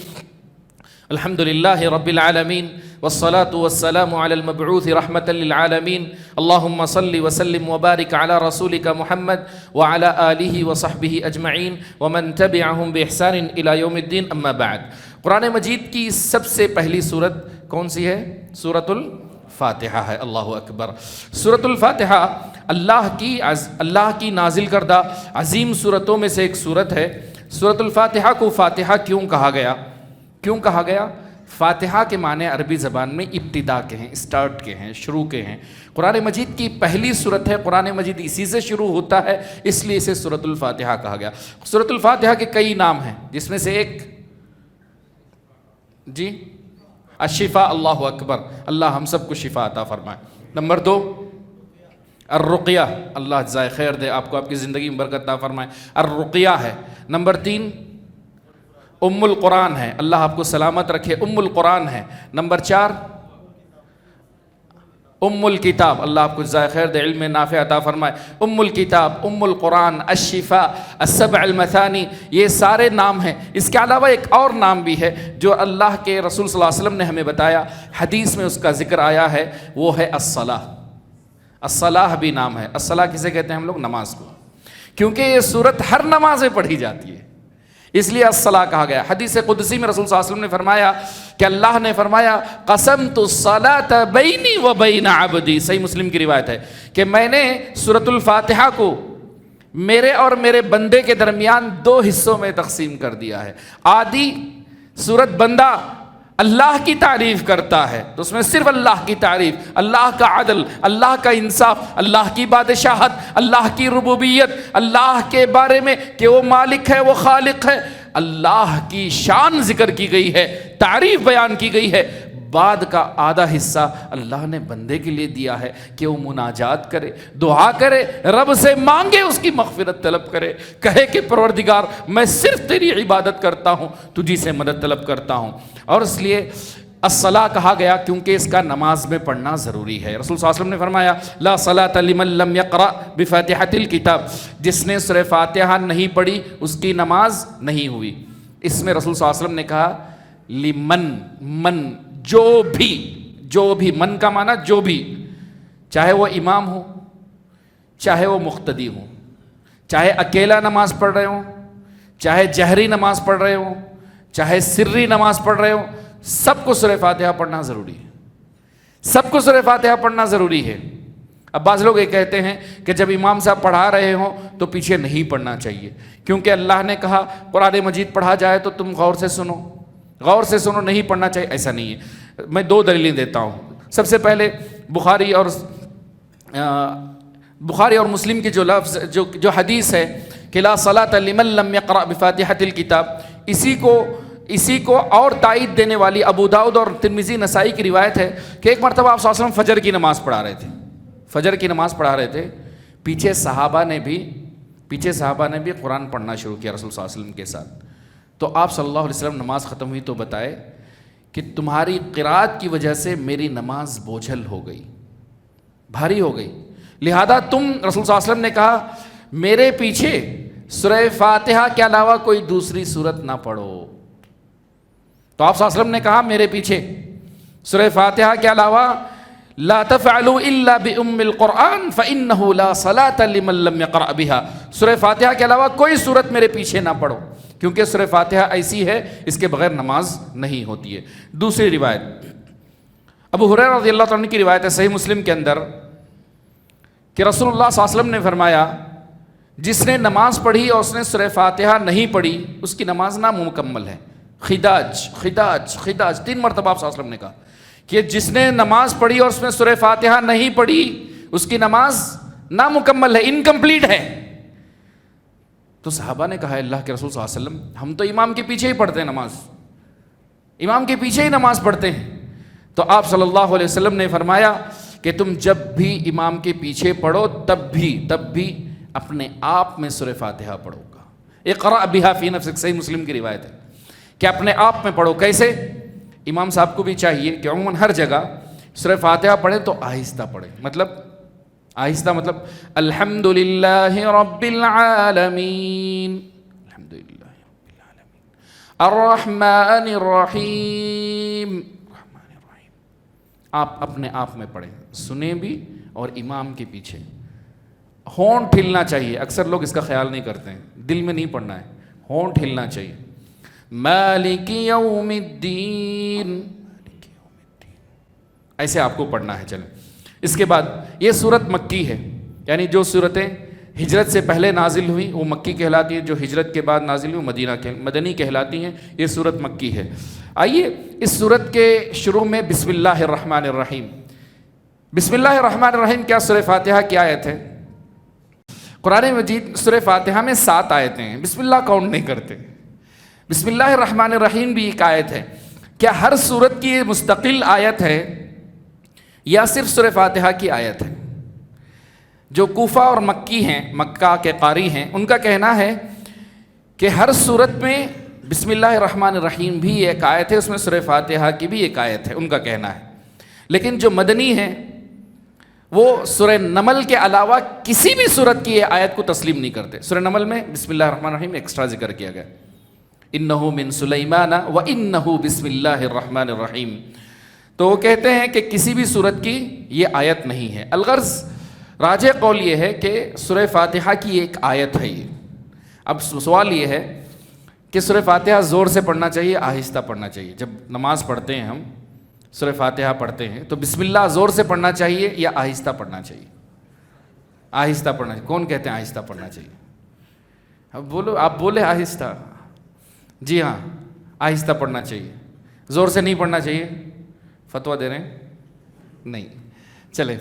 الحمد للہ رب العالمین والصلاة والسلام على المبعوث رحمة للعالمين اللهم صل وسلم وبارك على رسولك محمد وعلى آله وصحبه أجمعين ومن تبعهم بإحسان إلى يوم الدين أما بعد. قرآن مجید کی سب سے پہلی سورت کون سی ہے؟ سورۃ الفاتحہ ہے. اللہ اکبر. سورۃ الفاتحہ اللہ کی نازل کردہ عظیم سورتوں میں سے ایک سورت ہے. سورۃ الفاتحہ کو فاتحہ کیوں کہا گیا؟ کیوں کہا گیا؟ فاتحہ کے معنی عربی زبان میں ابتدا کے ہیں، اسٹارٹ کے ہیں، شروع کے ہیں. قرآن مجید کی پہلی سورت ہے. قرآن مجید اسی سے شروع ہوتا ہے، اس لیے اسے سورۃ الفاتحہ کہا گیا. سورۃ الفاتحہ کے کئی نام ہیں، جس میں سے ایک جی الشفاء. اللہ اکبر. اللہ ہم سب کو شفا عطا فرمائے. نمبر 2 الرقیہ. اللہ جزائے خیر دے آپ کو، آپ کی زندگی میں برکت عطا فرمائے. الرقیہ ہے. نمبر 3 ام القرآن ہے. اللہ آپ کو سلامت رکھے. ام القرآن ہے. نمبر 4 ام الکتاب. اللہ آپ کو جزائے خیر دے، علم نافع عطا فرمائے. ام الکتاب، ام القرآن، الشفاء، السبع المثانی، یہ سارے نام ہیں. اس کے علاوہ ایک اور نام بھی ہے جو اللہ کے رسول صلی اللہ علیہ وسلم نے ہمیں بتایا، حدیث میں اس کا ذکر آیا ہے، وہ ہے الصلاۃ. الصلاۃ بھی نام ہے. الصلاۃ کسے کہتے ہیں ہم لوگ؟ نماز کو، کیونکہ یہ سورت ہر نماز میں پڑھی جاتی ہے، اس لیے الصلاۃ کہا گیا. حدیث قدسی میں رسول صلی اللہ علیہ وسلم نے فرمایا کہ اللہ نے فرمایا قسمت الصلاۃ بینی و بین عبدی. صحیح مسلم کی روایت ہے کہ میں نے سورۃ الفاتحہ کو میرے اور میرے بندے کے درمیان 2 حصوں میں تقسیم کر دیا ہے. آدھی سورت بندہ اللہ کی تعریف کرتا ہے تو اس میں صرف اللہ کی تعریف، اللہ کا عدل، اللہ کا انصاف، اللہ کی بادشاہت، اللہ کی ربوبیت، اللہ کے بارے میں کہ وہ مالک ہے، وہ خالق ہے، اللہ کی شان ذکر کی گئی ہے، تعریف بیان کی گئی ہے. بعد کا آدھا حصہ اللہ نے بندے کے لیے دیا ہے کہ وہ مناجات کرے، دعا کرے، رب سے مانگے، اس کی مغفرت طلب کرے، کہے کہ پروردگار میں صرف تیری عبادت کرتا ہوں، تجھی سے مدد طلب کرتا ہوں. اور اس لیے الصلاۃ کہا گیا کیونکہ اس کا نماز میں پڑھنا ضروری ہے. رسول صلی اللہ علیہ وسلم نے فرمایا لا صلاۃ لمن لم یقرأ بفاتحۃ الکتاب. جس نے سورہ فاتحہ نہیں پڑھی اس کی نماز نہیں ہوئی. اس میں رسول صلی اللہ علیہ وسلم نے کہا لمن، من، جو بھی، من کا معنی جو بھی، چاہے وہ امام ہو، چاہے وہ مقتدی ہو، چاہے اکیلا نماز پڑھ رہے ہوں، چاہے جہری نماز پڑھ رہے ہوں، چاہے سری نماز پڑھ رہے ہوں، سب کو سورہ فاتحہ پڑھنا ضروری ہے. سب کو سورہ فاتحہ پڑھنا ضروری ہے. اب بعض لوگ یہ کہتے ہیں کہ جب امام صاحب پڑھا رہے ہوں تو پیچھے نہیں پڑھنا چاہیے، کیونکہ اللہ نے کہا قرآن مجید پڑھا جائے تو تم غور سے سنو، غور سے سنو، نہیں پڑھنا چاہیے. ایسا نہیں ہے. میں 2 دلیلیں دیتا ہوں. سب سے پہلے بخاری اور مسلم کی جو لفظ جو حدیث ہے کہ لا صلاۃ لمن لم یقرأ بفاتحۃ الکتاب، اسی کو اور تائید دینے والی ابو داؤد اور ترمذی نسائی کی روایت ہے کہ ایک مرتبہ آپ صلی اللہ علیہ وسلم فجر کی نماز پڑھا رہے تھے. پیچھے صحابہ نے بھی قرآن پڑھنا شروع کیا رسول صلی اللہ علیہ وسلم کے ساتھ. تو آپ صلی اللہ علیہ وسلم نماز ختم ہوئی تو بتائے کہ تمہاری قرات کی وجہ سے میری نماز بوجھل ہو گئی، بھاری ہو گئی، لہذا تم، رسول صلی اللہ علیہ وسلم نے کہا، میرے پیچھے سورہ فاتحہ کے علاوہ کوئی دوسری سورت نہ پڑھو. تو آپ صلی اللہ علیہ وسلم نے کہا میرے پیچھے سورہ فاتحہ کے علاوہ لا تفعلوا الا بام القرآن فانه لا صلاة لمن لم يقرأ بها. سورہ فاتحہ کے علاوہ کوئی سورت میرے پیچھے نہ پڑھو، کیونکہ سورہ فاتحہ ایسی ہے اس کے بغیر نماز نہیں ہوتی ہے. دوسری روایت ابو ہریرہ رضی اللہ عنہ کی روایت ہے صحیح مسلم کے اندر کہ رسول اللہ صلی اللہ علیہ وسلم نے فرمایا جس نے نماز پڑھی اور اس نے سورہ فاتحہ نہیں پڑھی اس کی نماز نامکمل ہے. خداج 3 مرتبہ آپ صلی اللہ علیہ وسلم نے کہا کہ جس نے نماز پڑھی اور اس میں سورہ فاتحہ نہیں پڑھی اس کی نماز نامکمل ہے، انکمپلیٹ ہے. تو صحابہ نے کہا اللہ کے رسول صلی اللہ علیہ وسلم ہم تو امام کے پیچھے ہی پڑھتے ہیں، امام کے پیچھے ہی نماز پڑھتے ہیں. تو آپ صلی اللہ علیہ وسلم نے فرمایا کہ تم جب بھی امام کے پیچھے پڑھو تب بھی اپنے آپ میں سورہ فاتحہ پڑھو گا. اقرأ بہا فی نفسک، صحیح مسلم کی روایت ہے کہ اپنے آپ میں پڑھو. کیسے؟ امام صاحب کو بھی چاہیے کہ عموماً ہر جگہ سورہ فاتحہ پڑھیں تو آہستہ پڑھیں. آہستہ مطلب الحمدللہ رب العالمین، الحمدللہ رب العالمین، الرحمن الرحیم، آپ اپنے آپ میں پڑھیں، سنیں بھی اور امام کے پیچھے۔ ہونٹ ہلنا چاہیے، اکثر لوگ اس کا خیال نہیں کرتے ہیں، دل میں نہیں پڑھنا ہے، ہونٹ ہلنا چاہیے۔ مالک یوم الدین، ایسے آپ کو پڑھنا ہے۔ چلیں، اس کے بعد یہ سورت مکی ہے، یعنی جو سورتیں ہجرت سے پہلے نازل ہوئی وہ مکی کہلاتی ہیں، جو ہجرت کے بعد نازل ہوئی مدنی کہلاتی ہیں۔ یہ سورت مکی ہے۔ آئیے اس سورت کے شروع میں بسم اللہ الرحمن الرحیم۔ بسم اللہ الرحمن الرحیم کیا سورہ فاتحہ کی آیت ہے؟ قرآن مجید سورہ فاتحہ میں 7 آیتیں ہیں، بسم اللہ کاؤنٹ نہیں کرتے۔ بسم اللہ الرحمن الرحیم بھی ایک آیت ہے۔ کیا ہر سورت کی مستقل آیت ہے یا صرف سورہ فاتحہ کی آیت ہے؟ جو کوفہ اور مکی ہیں، مکہ کے قاری ہیں، ان کا کہنا ہے کہ ہر سورت میں بسم اللہ الرحمن الرحیم بھی ایک آیت ہے، اس میں سورہ فاتحہ کی بھی ایک آیت ہے، ان کا کہنا ہے۔ لیکن جو مدنی ہیں وہ سورہ نمل کے علاوہ کسی بھی سورت کی یہ آیت کو تسلیم نہیں کرتے۔ سورہ نمل میں بسم اللہ الرحمن الرحیم ایکسٹرا ذکر کیا گیا، انہ من سلیمان و انہ بسم اللہ الرحمن الرحیم۔ تو وہ کہتے ہیں کہ کسی بھی سورت کی یہ آیت نہیں ہے۔ الغرض راجح قول یہ ہے کہ سورہ فاتحہ کی ایک آیت ہے یہ۔ اب سوال یہ ہے کہ سورہ فاتحہ زور سے پڑھنا چاہیے، آہستہ پڑھنا چاہیے؟ جب نماز پڑھتے ہیں ہم، سورہ فاتحہ پڑھتے ہیں تو بسم اللہ زور سے پڑھنا چاہیے یا آہستہ پڑھنا چاہیے؟ آہستہ پڑھنا چاہیے۔ کون کہتے ہیں آہستہ پڑھنا چاہیے؟ اب بولو، آپ بولے آہستہ۔ جی ہاں، آہستہ پڑھنا چاہیے، زور سے نہیں پڑھنا چاہیے۔ فتویٰ دے رہے ہیں؟ نہیں۔ چلے،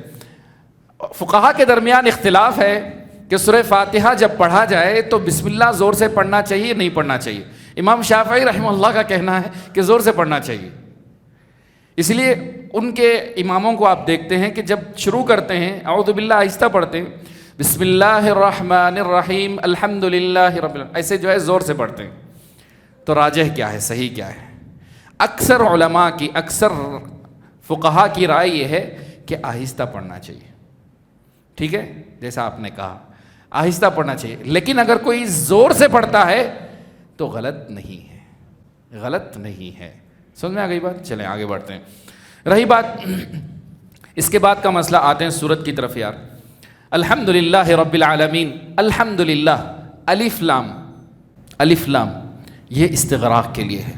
فقہا کے درمیان اختلاف ہے کہ سورہ فاتحہ جب پڑھا جائے تو بسم اللہ زور سے پڑھنا چاہیے نہیں پڑھنا چاہیے۔ امام شافعی رحمہ اللہ کا کہنا ہے کہ زور سے پڑھنا چاہیے۔ اس لیے ان کے اماموں کو آپ دیکھتے ہیں کہ جب شروع کرتے ہیں اعوذ باللہ آہستہ پڑھتے ہیں، بسم اللہ الرحمن الرحیم الحمدللہ رب العالمین، ایسے جو ہے زور سے پڑھتے ہیں۔ تو راجح کیا ہے، صحیح کیا ہے؟ اکثر علماء کی، اکثر فقہا کی رائے یہ ہے کہ آہستہ پڑھنا چاہیے۔ ٹھیک ہے، جیسا آپ نے کہا آہستہ پڑھنا چاہیے، لیکن اگر کوئی زور سے پڑھتا ہے تو غلط نہیں ہے، غلط نہیں ہے۔ سمجھ میں آ گئی بات؟ چلیں آگے بڑھتے ہیں۔ رہی بات اس کے بعد کا مسئلہ، آتے ہیں سورت کی طرف یار۔ الحمدللہ رب العالمین، الحمدللہ، الف لام، الف لام یہ استغراق کے لیے ہے۔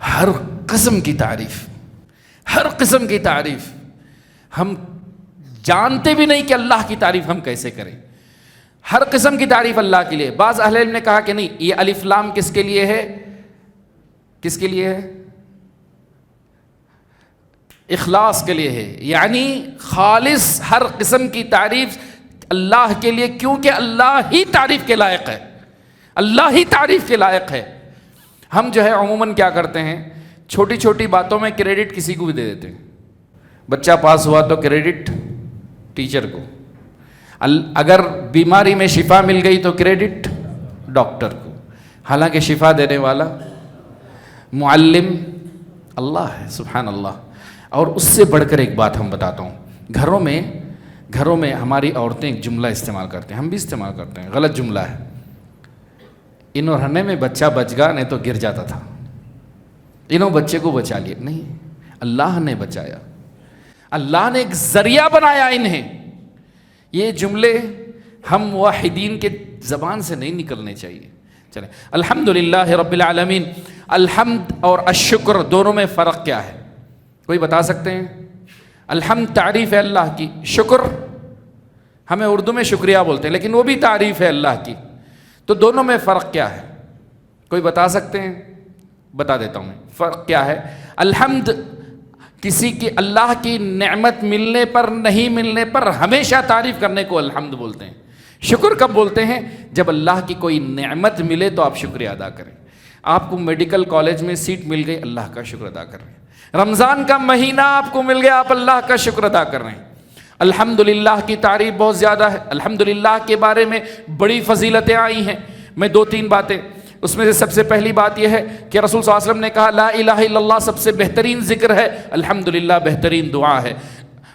ہر قسم کی تعریف، ہر قسم کی تعریف، ہم جانتے بھی نہیں کہ اللہ کی تعریف ہم کیسے کریں۔ ہر قسم کی تعریف اللہ کے لیے۔ بعض اہل علم نے کہا کہ نہیں، یہ الف لام کس کے لیے ہے؟ کس کے لیے ہے؟ اخلاص کے لیے ہے، یعنی خالص ہر قسم کی تعریف اللہ کے لیے، کیونکہ اللہ ہی تعریف کے لائق ہے، اللہ ہی تعریف کے لائق ہے۔ ہم جو ہے عموماً کیا کرتے ہیں، چھوٹی چھوٹی باتوں میں کریڈٹ کسی کو بھی دے دیتے ہیں۔ بچہ پاس ہوا تو کریڈٹ ٹیچر کو، اگر بیماری میں شفا مل گئی تو کریڈٹ ڈاکٹر کو، حالانکہ شفا دینے والا معلم اللہ ہے، سبحان اللہ۔ اور اس سے بڑھ کر ایک بات ہم بتاتا ہوں، گھروں میں ہماری عورتیں ایک جملہ استعمال کرتے ہیں، ہم بھی استعمال کرتے ہیں، غلط جملہ ہے۔ انہوں رہنے میں بچہ بچ گا، نہیں تو گر جاتا تھا، انہوں بچے کو بچا لیا۔ نہیں، اللہ نے بچایا، اللہ نے ایک ذریعہ بنایا انہیں۔ یہ جملے ہم واحدین کے زبان سے نہیں نکلنے چاہیے۔ چلیں، الحمدللہ رب العالمین۔ الحمد اور الشکر دونوں میں فرق کیا ہے؟ کوئی بتا سکتے ہیں؟ الحمد تعریف ہے اللہ کی، شکر ہمیں اردو میں شکریہ بولتے ہیں، لیکن وہ بھی تعریف ہے اللہ کی۔ تو دونوں میں فرق کیا ہے؟ کوئی بتا سکتے ہیں؟ بتا دیتا ہوں میں، فرق کیا ہے۔ الحمد کسی کی، اللہ کی نعمت ملنے پر، نہیں ملنے پر ہمیشہ تعریف کرنے کو الحمد بولتے ہیں۔ شکر کب بولتے ہیں؟ جب اللہ کی کوئی نعمت ملے تو آپ شکریہ ادا کریں۔ آپ کو میڈیکل کالج میں سیٹ مل گئی، اللہ کا شکر ادا کر رہے ہیں۔ رمضان کا مہینہ آپ کو مل گیا، آپ اللہ کا شکر ادا کر رہے ہیں۔ الحمدللہ کی تعریف بہت زیادہ ہے۔ الحمدللہ کے بارے میں بڑی فضیلتیں آئی ہیں۔ میں 2-3 باتیں، اس میں سے سب سے پہلی بات یہ ہے کہ رسول صلی اللہ علیہ وسلم نے کہا لا الہ الا اللہ سب سے بہترین ذکر ہے، الحمدللہ بہترین دعا ہے،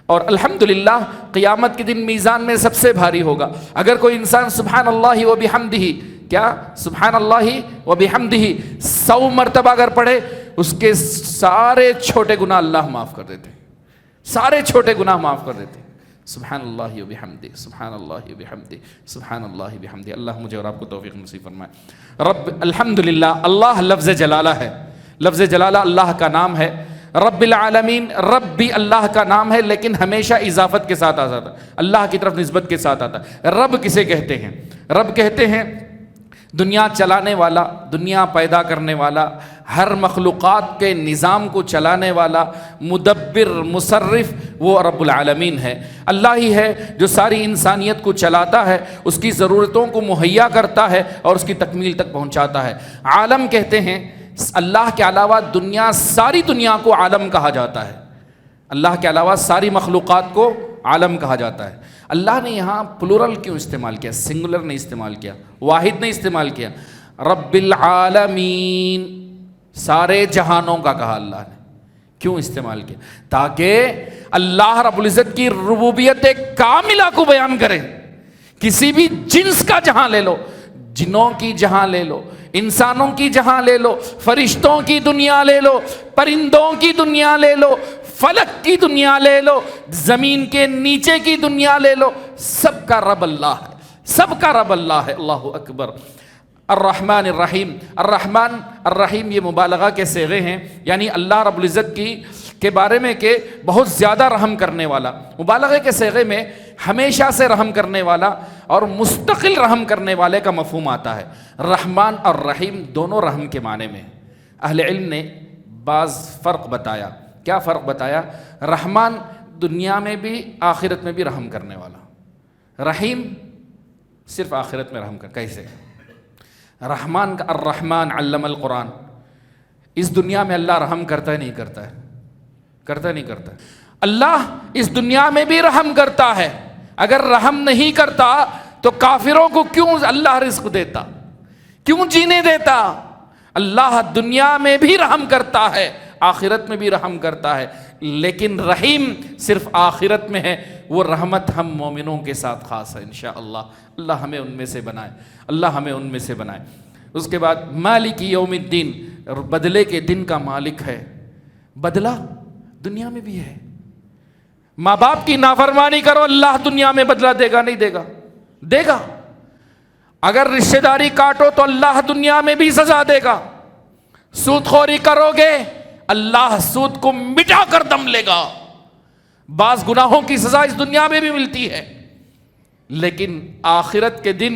اور الحمدللہ قیامت کے دن میزان میں سب سے بھاری ہوگا۔ اگر کوئی انسان سبحان اللہ و بحمدہ، کیا سبحان اللہ و بحمدہ 100 مرتبہ اگر پڑھے، اس کے سارے چھوٹے گناہ اللہ معاف کر دیتے ہیں۔ سارے چھوٹے گناہ معاف کر دیتے ہیں۔ سبحان اللہ و بحمدہ، سبحان اللہ و بحمدہ، سبحان اللہ و بحمدہ۔ اللہ مجھے اور آپ کو توفیق نصیب فرمائے۔ رب الحمدللہ، اللہ لفظ جلالہ ہے، لفظ جلالہ اللہ کا نام ہے۔ رب العالمین، رب بھی اللہ کا نام ہے لیکن ہمیشہ اضافت کے ساتھ آتا ہے، اللہ کی طرف نسبت کے ساتھ آتا ہے۔ رب کسے کہتے ہیں؟ رب کہتے ہیں دنیا چلانے والا، دنیا پیدا کرنے والا، ہر مخلوقات کے نظام کو چلانے والا، مدبر، مصرف، وہ رب العالمین ہے۔ اللہ ہی ہے جو ساری انسانیت کو چلاتا ہے، اس کی ضرورتوں کو مہیا کرتا ہے اور اس کی تکمیل تک پہنچاتا ہے۔ عالم کہتے ہیں اللہ کے علاوہ دنیا، ساری دنیا کو عالم کہا جاتا ہے، اللہ کے علاوہ ساری مخلوقات کو عالم کہا جاتا ہے۔ اللہ نے یہاں پلورل کیوں استعمال کیا؟ سنگولر نہیں استعمال کیا، واحد نہیں استعمال کیا۔ رب العالمین، سارے جہانوں کا کہا اللہ نے۔ کیوں استعمال کیا؟ تاکہ اللہ رب العزت کی ربوبیت کاملہ کو بیان کرے۔ کسی بھی جنس کا جہاں لے لو، جنوں کی جہاں لے لو، انسانوں کی جہاں لے لو، فرشتوں کی دنیا لے لو، پرندوں کی دنیا لے لو، فلک کی دنیا لے لو، زمین کے نیچے کی دنیا لے لو، سب کا رب اللہ ہے، سب کا رب اللہ ہے۔ اللہ اکبر۔ الرحمن الرحیم، الرحمن الرحیم یہ مبالغہ کے صیغے ہیں، یعنی اللہ رب العزت کے بارے میں کہ بہت زیادہ رحم کرنے والا۔ مبالغے کے صیغے میں ہمیشہ سے رحم کرنے والا اور مستقل رحم کرنے والے کا مفہوم آتا ہے۔ رحمان اور رحیم دونوں رحم کے معنی میں۔ اہل علم نے بعض فرق بتایا۔ کیا فرق بتایا؟ رحمان دنیا میں بھی آخرت میں بھی رحم کرنے والا، رحیم صرف آخرت میں رحم کر۔ کیسے؟ رحمان کا الرحمن علم القرآن، اس دنیا میں اللہ رحم کرتا ہے نہیں کرتا ہے؟ کرتا ہے نہیں کرتا ہے؟ اللہ اس دنیا میں بھی رحم کرتا ہے۔ اگر رحم نہیں کرتا تو کافروں کو کیوں اللہ رزق دیتا، کیوں جینے دیتا؟ اللہ دنیا میں بھی رحم کرتا ہے، آخرت میں بھی رحم کرتا ہے، لیکن رحیم صرف آخرت میں ہے۔ وہ رحمت ہم مومنوں کے ساتھ خاص ہے انشاءاللہ۔ اللہ ہمیں ان میں سے بنائے، اللہ ہمیں ان میں سے بنائے۔ اس کے بعد مالک یوم الدین، بدلے کے دن کا مالک ہے۔ بدلہ دنیا میں بھی ہے۔ ماں باپ کی نافرمانی کرو، اللہ دنیا میں بدلہ دے گا نہیں دے گا؟ دے گا۔ اگر رشتہ داری کاٹو تو اللہ دنیا میں بھی سزا دے گا۔ سود خوری کرو گے، اللہ سود کو مٹا کر دم لے گا۔ بعض گناہوں کی سزا اس دنیا میں بھی ملتی ہے، لیکن آخرت کے دن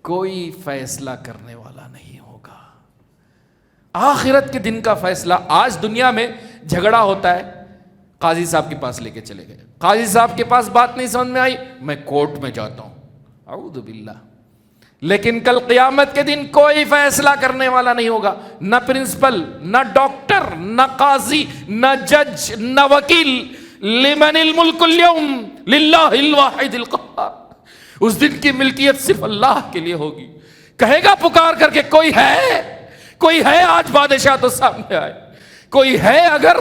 کوئی فیصلہ کرنے والا نہیں ہوگا۔ آخرت کے دن کا فیصلہ، آج دنیا میں جھگڑا ہوتا ہے، قاضی صاحب کے پاس لے کے چلے گئے، قاضی صاحب کے پاس بات نہیں سمجھ میں آئی، میں کورٹ میں جاتا ہوں، اعوذ باللہ۔ لیکن کل قیامت کے دن کوئی فیصلہ کرنے والا نہیں ہوگا، نہ پرنسپل، نہ ڈاکٹر، نہ قاضی، نہ جج، نہ وکیل۔ لمن الملک اليوم للہ الواحد القہار۔ اس دن کی ملکیت صرف اللہ کے لیے ہوگی۔ کہے گا پکار کر کے، کوئی ہے، کوئی ہے آج بادشاہ تو سامنے آئے، کوئی ہے اگر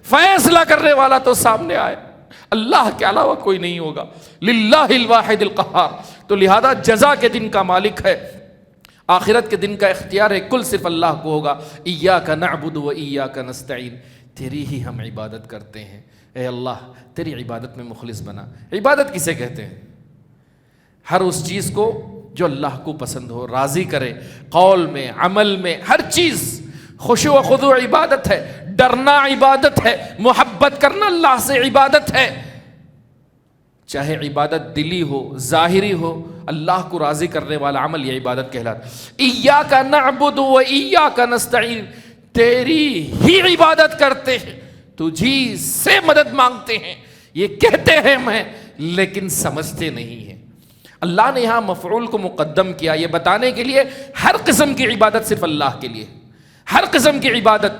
فیصلہ کرنے والا تو سامنے آئے۔ اللہ کے علاوہ کوئی نہیں ہوگا، للہ الواحد القہار۔ تو لہذا جزا کے دن کا مالک ہے، آخرت کے دن کا اختیار ہے، کل صرف اللہ کو ہوگا۔ ایاک نعبد و ایاک نستعین، تیری ہی ہم عبادت کرتے ہیں، اے اللہ تیری عبادت میں مخلص بنا۔ عبادت کسے کہتے ہیں؟ ہر اس چیز کو جو اللہ کو پسند ہو، راضی کرے، قول میں، عمل میں، ہر چیز۔ خشوع و خضوع عبادت ہے، ڈرنا عبادت ہے، محبت کرنا اللہ سے عبادت ہے۔ چاہے عبادت دلی ہو، ظاہری ہو، اللہ کو راضی کرنے والا عمل یہ عبادت کہلاتا ہے۔ ایاک نعبد و ایاک نستعین، تیری ہی عبادت کرتے ہیں، تجھی سے مدد مانگتے ہیں، یہ کہتے ہیں میں، لیکن سمجھتے نہیں ہیں۔ اللہ نے یہاں مفعول کو مقدم کیا یہ بتانے کے لیے ہر قسم کی عبادت صرف اللہ کے لیے، ہر قسم کی عبادت،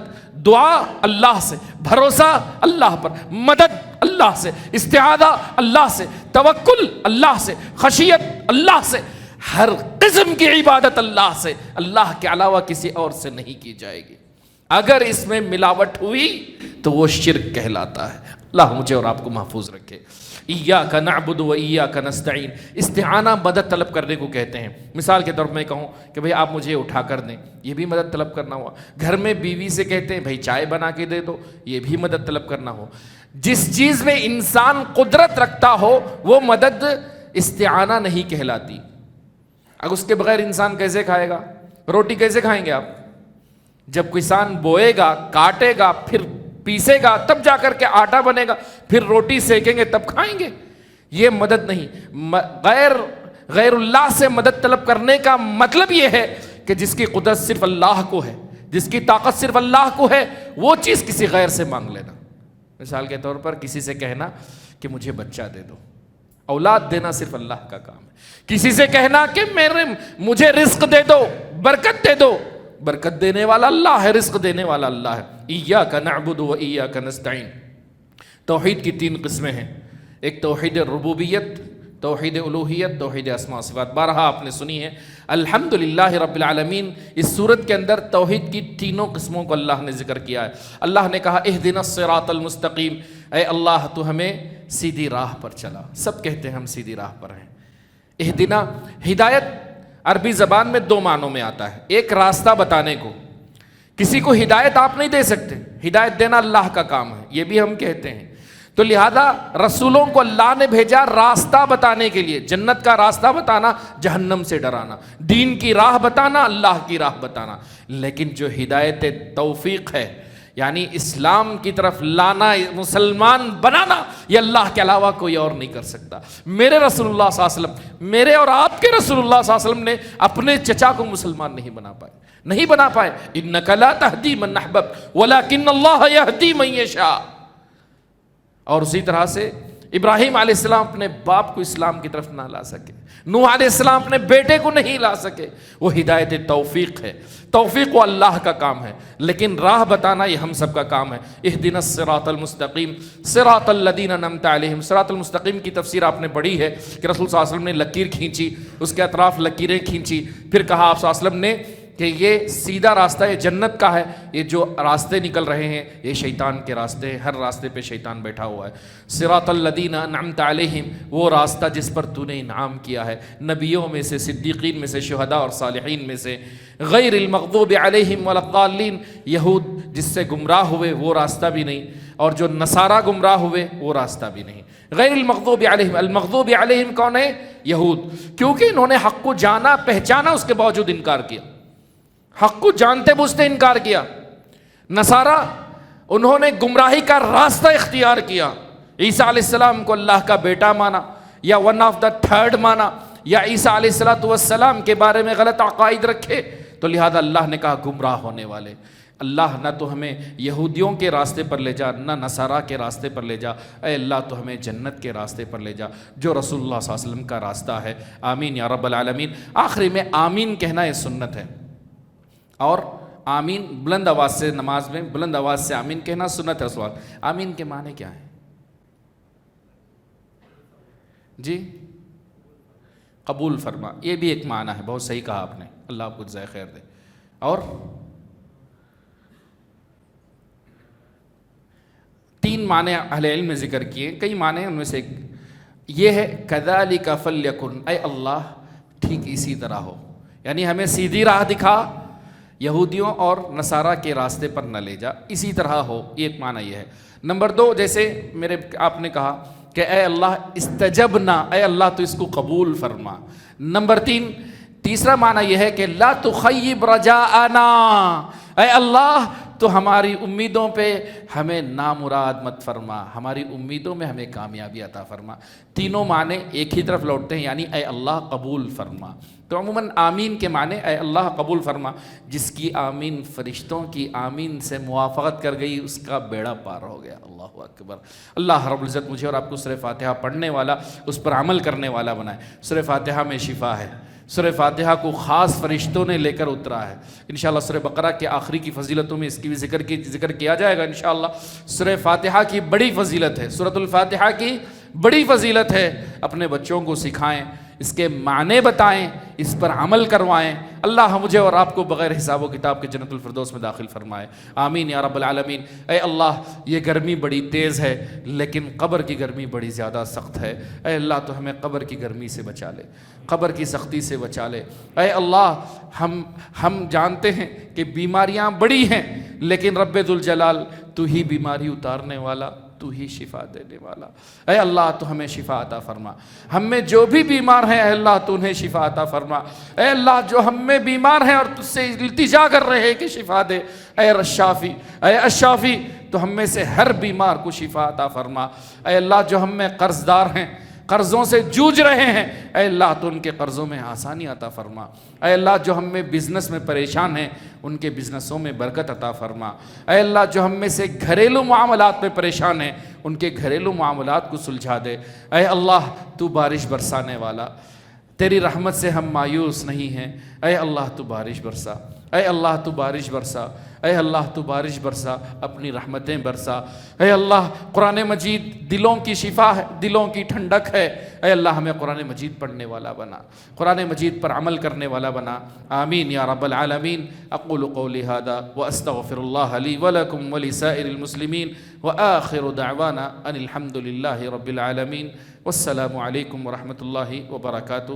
دعا اللہ سے، بھروسہ اللہ پر، مدد اللہ سے، استعاذہ اللہ سے، توکل اللہ سے، خشیت اللہ سے، ہر قسم کی عبادت اللہ سے، اللہ کے علاوہ کسی اور سے نہیں کی جائے گی۔ اگر اس میں ملاوٹ ہوئی تو وہ شرک کہلاتا ہے۔ اللہ مجھے اور آپ کو محفوظ رکھے۔ ایاک نعبد و ایاک نستعین، استعانہ مدد طلب کرنے کو کہتے ہیں۔ مثال کے طور پر میں کہوں کہ بھئی آپ مجھے اٹھا کر دیں، یہ بھی مدد طلب کرنا ہوا۔ گھر میں بیوی سے کہتے ہیں بھئی چائے بنا کے دے دو، یہ بھی مدد طلب کرنا ہو۔ جس چیز میں انسان قدرت رکھتا ہو وہ مدد استعانہ نہیں کہلاتی۔ اگر اس کے بغیر انسان کیسے کھائے گا؟ روٹی کیسے کھائیں گے آپ؟ جب کسان بوئے گا، کاٹے گا، پھر پیسے گا، تب جا کر کے آٹا بنے گا، پھر روٹی سیکیں گے تب کھائیں گے۔ یہ مدد نہیں۔ غیر اللہ سے مدد طلب کرنے کا مطلب یہ ہے کہ جس کی قدرت صرف اللہ کو ہے، جس کی طاقت صرف اللہ کو ہے، وہ چیز کسی غیر سے مانگ لینا۔ مثال کے طور پر کسی سے کہنا کہ مجھے بچہ دے دو، اولاد دینا صرف اللہ کا کام ہے۔ کسی سے کہنا کہ مجھے رزق دے دو، برکت دے دو، برکت دینے والا اللہ ہے، رزق دینے والا اللہ ہے۔ ایاک نعبد و ایاک نستعین۔ توحید کی 3 قسمیں ہیں، ایک توحید ربوبیت، توحید الوہیت، توحید اسماء و صفات۔ بارہا آپ نے سنی ہے۔ الحمدللہ رب العالمین، اس صورت کے اندر توحید کی 3 قسموں کو اللہ نے ذکر کیا ہے۔ اللہ نے کہا اہدنا الصراط المستقیم، اے اللہ تو ہمیں سیدھی راہ پر چلا۔ سب کہتے ہیں ہم سیدھی راہ پر ہیں۔ اہدنا، ہدایت عربی زبان میں 2 معنوں میں آتا ہے۔ ایک راستہ بتانے کو، کسی کو ہدایت آپ نہیں دے سکتے، ہدایت دینا اللہ کا کام ہے، یہ بھی ہم کہتے ہیں۔ تو لہذا رسولوں کو اللہ نے بھیجا راستہ بتانے کے لیے، جنت کا راستہ بتانا، جہنم سے ڈرانا، دین کی راہ بتانا، اللہ کی راہ بتانا۔ لیکن جو ہدایت توفیق ہے، یعنی اسلام کی طرف لانا، مسلمان بنانا، یہ اللہ کے علاوہ کوئی اور نہیں کر سکتا۔ میرے رسول اللہ صلی اللہ علیہ وسلم، میرے اور آپ کے رسول اللہ صلی اللہ علیہ وسلم نے اپنے چچا کو مسلمان نہیں بنا پائے۔ انک لا تہدی من احببت ولکن اللہ یہدی من یشاء۔ اور اسی طرح سے ابراہیم علیہ السلام اپنے باپ کو اسلام کی طرف نہ لا سکے، نوح علیہ السلام اپنے بیٹے کو نہیں لا سکے۔ وہ ہدایت توفیق ہے، توفیق وہ اللہ کا کام ہے، لیکن راہ بتانا یہ ہم سب کا کام ہے۔ اہدنا الصراط المستقیم صراط الذین انعمت علیہم۔ صراط المستقیم کی تفسیر آپ نے پڑھی ہے کہ رسول صلی اللہ علیہ وسلم نے لکیر کھینچی، اس کے اطراف لکیریں کھینچی، پھر کہا آپ صلی اللہ علیہ وسلم نے کہ یہ سیدھا راستہ یہ جنت کا ہے، یہ جو راستے نکل رہے ہیں یہ شیطان کے راستے ہیں، ہر راستے پہ شیطان بیٹھا ہوا ہے۔ صراط الذین انعمت علیہم، وہ راستہ جس پر تو نے انعام کیا ہے، نبیوں میں سے، صدیقین میں سے، شہداء اور صالحین میں سے۔ غیر المغضوب علیہم ولا الضالین، یہود جس سے گمراہ ہوئے وہ راستہ بھی نہیں، اور جو نصارہ گمراہ ہوئے وہ راستہ بھی نہیں۔ غیر المغضوب علیہم، المغضوب علیہم کون ہے؟ یہود، کیونکہ انہوں نے حق کو جانا پہچانا، اس کے باوجود انکار کیا، حق کو جانتے بوجھتے انکار کیا۔ نصارہ، انہوں نے گمراہی کا راستہ اختیار کیا، عیسیٰ علیہ السلام کو اللہ کا بیٹا مانا، یا ون آف دا تھرڈ مانا، یا عیسیٰ علیہ السلام کے بارے میں غلط عقائد رکھے، تو لہذا اللہ نے کہا گمراہ ہونے والے۔ اللہ نہ تو ہمیں یہودیوں کے راستے پر لے جا، نہ نصارہ کے راستے پر لے جا، اے اللہ تو ہمیں جنت کے راستے پر لے جا جو رسول اللہ صلی اللہ علیہ وسلم کا راستہ ہے۔ آمین یا رب العالمین۔ آخری میں آمین کہنا یہ سنت ہے، اور آمین بلند آواز سے، نماز میں بلند آواز سے آمین کہنا سنت ہے۔ سوال، آمین کے معنی کیا ہیں؟ جی، قبول فرما، یہ بھی ایک معنی ہے، بہت صحیح کہا آپ نے، اللہ آپ کو جزائے خیر دے۔ اور 3 معنی اہل علم نے ذکر کیے، کئی معنی ان میں سے ایک یہ ہے کذالک فلیکن، اے اللہ ٹھیک اسی طرح ہو، یعنی ہمیں سیدھی راہ دکھا، یہودیوں اور نصارہ کے راستے پر نہ لے جا، اسی طرح ہو، یہ ایک معنی یہ ہے۔ نمبر 2، جیسے آپ نے کہا کہ اے اللہ استجبنا، اے اللہ تو اس کو قبول فرما۔ نمبر 3، تیسرا معنی یہ ہے کہ لا تخیب رجاءنا، اے اللہ تو ہماری امیدوں پہ ہمیں نامراد مت فرما، ہماری امیدوں میں ہمیں کامیابی عطا فرما۔ تینوں معنی ایک ہی طرف لوٹتے ہیں، یعنی اے اللہ قبول فرما۔ تو عموماً آمین کے معنی اے اللہ قبول فرما، جس کی آمین فرشتوں کی آمین سے موافقت کر گئی اس کا بیڑا پار ہو گیا۔ اللہ اکبر۔ اللہ رب العزت مجھے اور آپ کو سورہ فاتحہ پڑھنے والا، اس پر عمل کرنے والا بنائے۔ سورہ فاتحہ میں شفا ہے، سورہ فاتحہ کو خاص فرشتوں نے لے کر اترا ہے۔ انشاءاللہ سورہ بقرہ کے آخری کی فضیلتوں میں اس کی بھی ذکر کیا جائے گا انشاءاللہ۔ سورہ فاتحہ کی بڑی فضیلت ہے، سورۃ الفاتحہ کی بڑی فضیلت ہے، اپنے بچوں کو سکھائیں۔ اس کے معنی بتائیں، اس پر عمل کروائیں۔ اللہ مجھے اور آپ کو بغیر حساب و کتاب کے جنت الفردوس میں داخل فرمائے، آمین یا رب العالمین۔ اے اللہ یہ گرمی بڑی تیز ہے لیکن قبر کی گرمی بڑی زیادہ سخت ہے، اے اللہ تو ہمیں قبر کی گرمی سے بچا لے، قبر کی سختی سے بچا لے۔ اے اللہ ہم جانتے ہیں کہ بیماریاں بڑی ہیں لیکن رب ذوالجلال تو ہی بیماری اتارنے والا، تو ہی شفا دینے والا۔ اے اللہ تو ہمیں شفا عطا فرما، ہم میں جو بھی بیمار ہیں اے اللہ تو انہیں شفا عطا فرما۔ اے اللہ جو ہم میں بیمار ہیں اور تجھ سے التجا کر رہے ہیں کہ شفا دے، اے الشافی، اے الشافی تو ہم میں سے ہر بیمار کو شفا عطا فرما۔ اے اللہ جو ہم میں قرض دار ہیں، قرضوں سے جوجھ رہے ہیں، اے اللہ تو ان کے قرضوں میں آسانی عطا فرما۔ اے اللہ جو ہم میں بزنس میں پریشان ہیں ان کے بزنسوں میں برکت عطا فرما۔ اے اللہ جو ہم میں سے گھریلو معاملات میں پریشان ہیں ان کے گھریلو معاملات کو سلجھا دے۔ اے اللہ تو بارش برسانے والا، تیری رحمت سے ہم مایوس نہیں ہیں، اے اللہ تو بارش برسا، اے اللہ تو بارش برسا، اے اللہ تو بارش برسا، اپنی رحمتیں برسا۔ اے اللہ قرآن مجید دلوں کی شفا ہے، دلوں کی ٹھنڈک ہے، اے اللہ ہمیں قرآن مجید پڑھنے والا بنا، قرآن مجید پر عمل کرنے والا بنا، آمین یا رب العالمین۔ اقول قولی ھذا واستغفر اللہ لی ولکم ولسائر المسلمین وآخر دعوانا ان الحمد للہ رب العالمین، والسلام علیکم ورحمۃ اللہ وبرکاتہ۔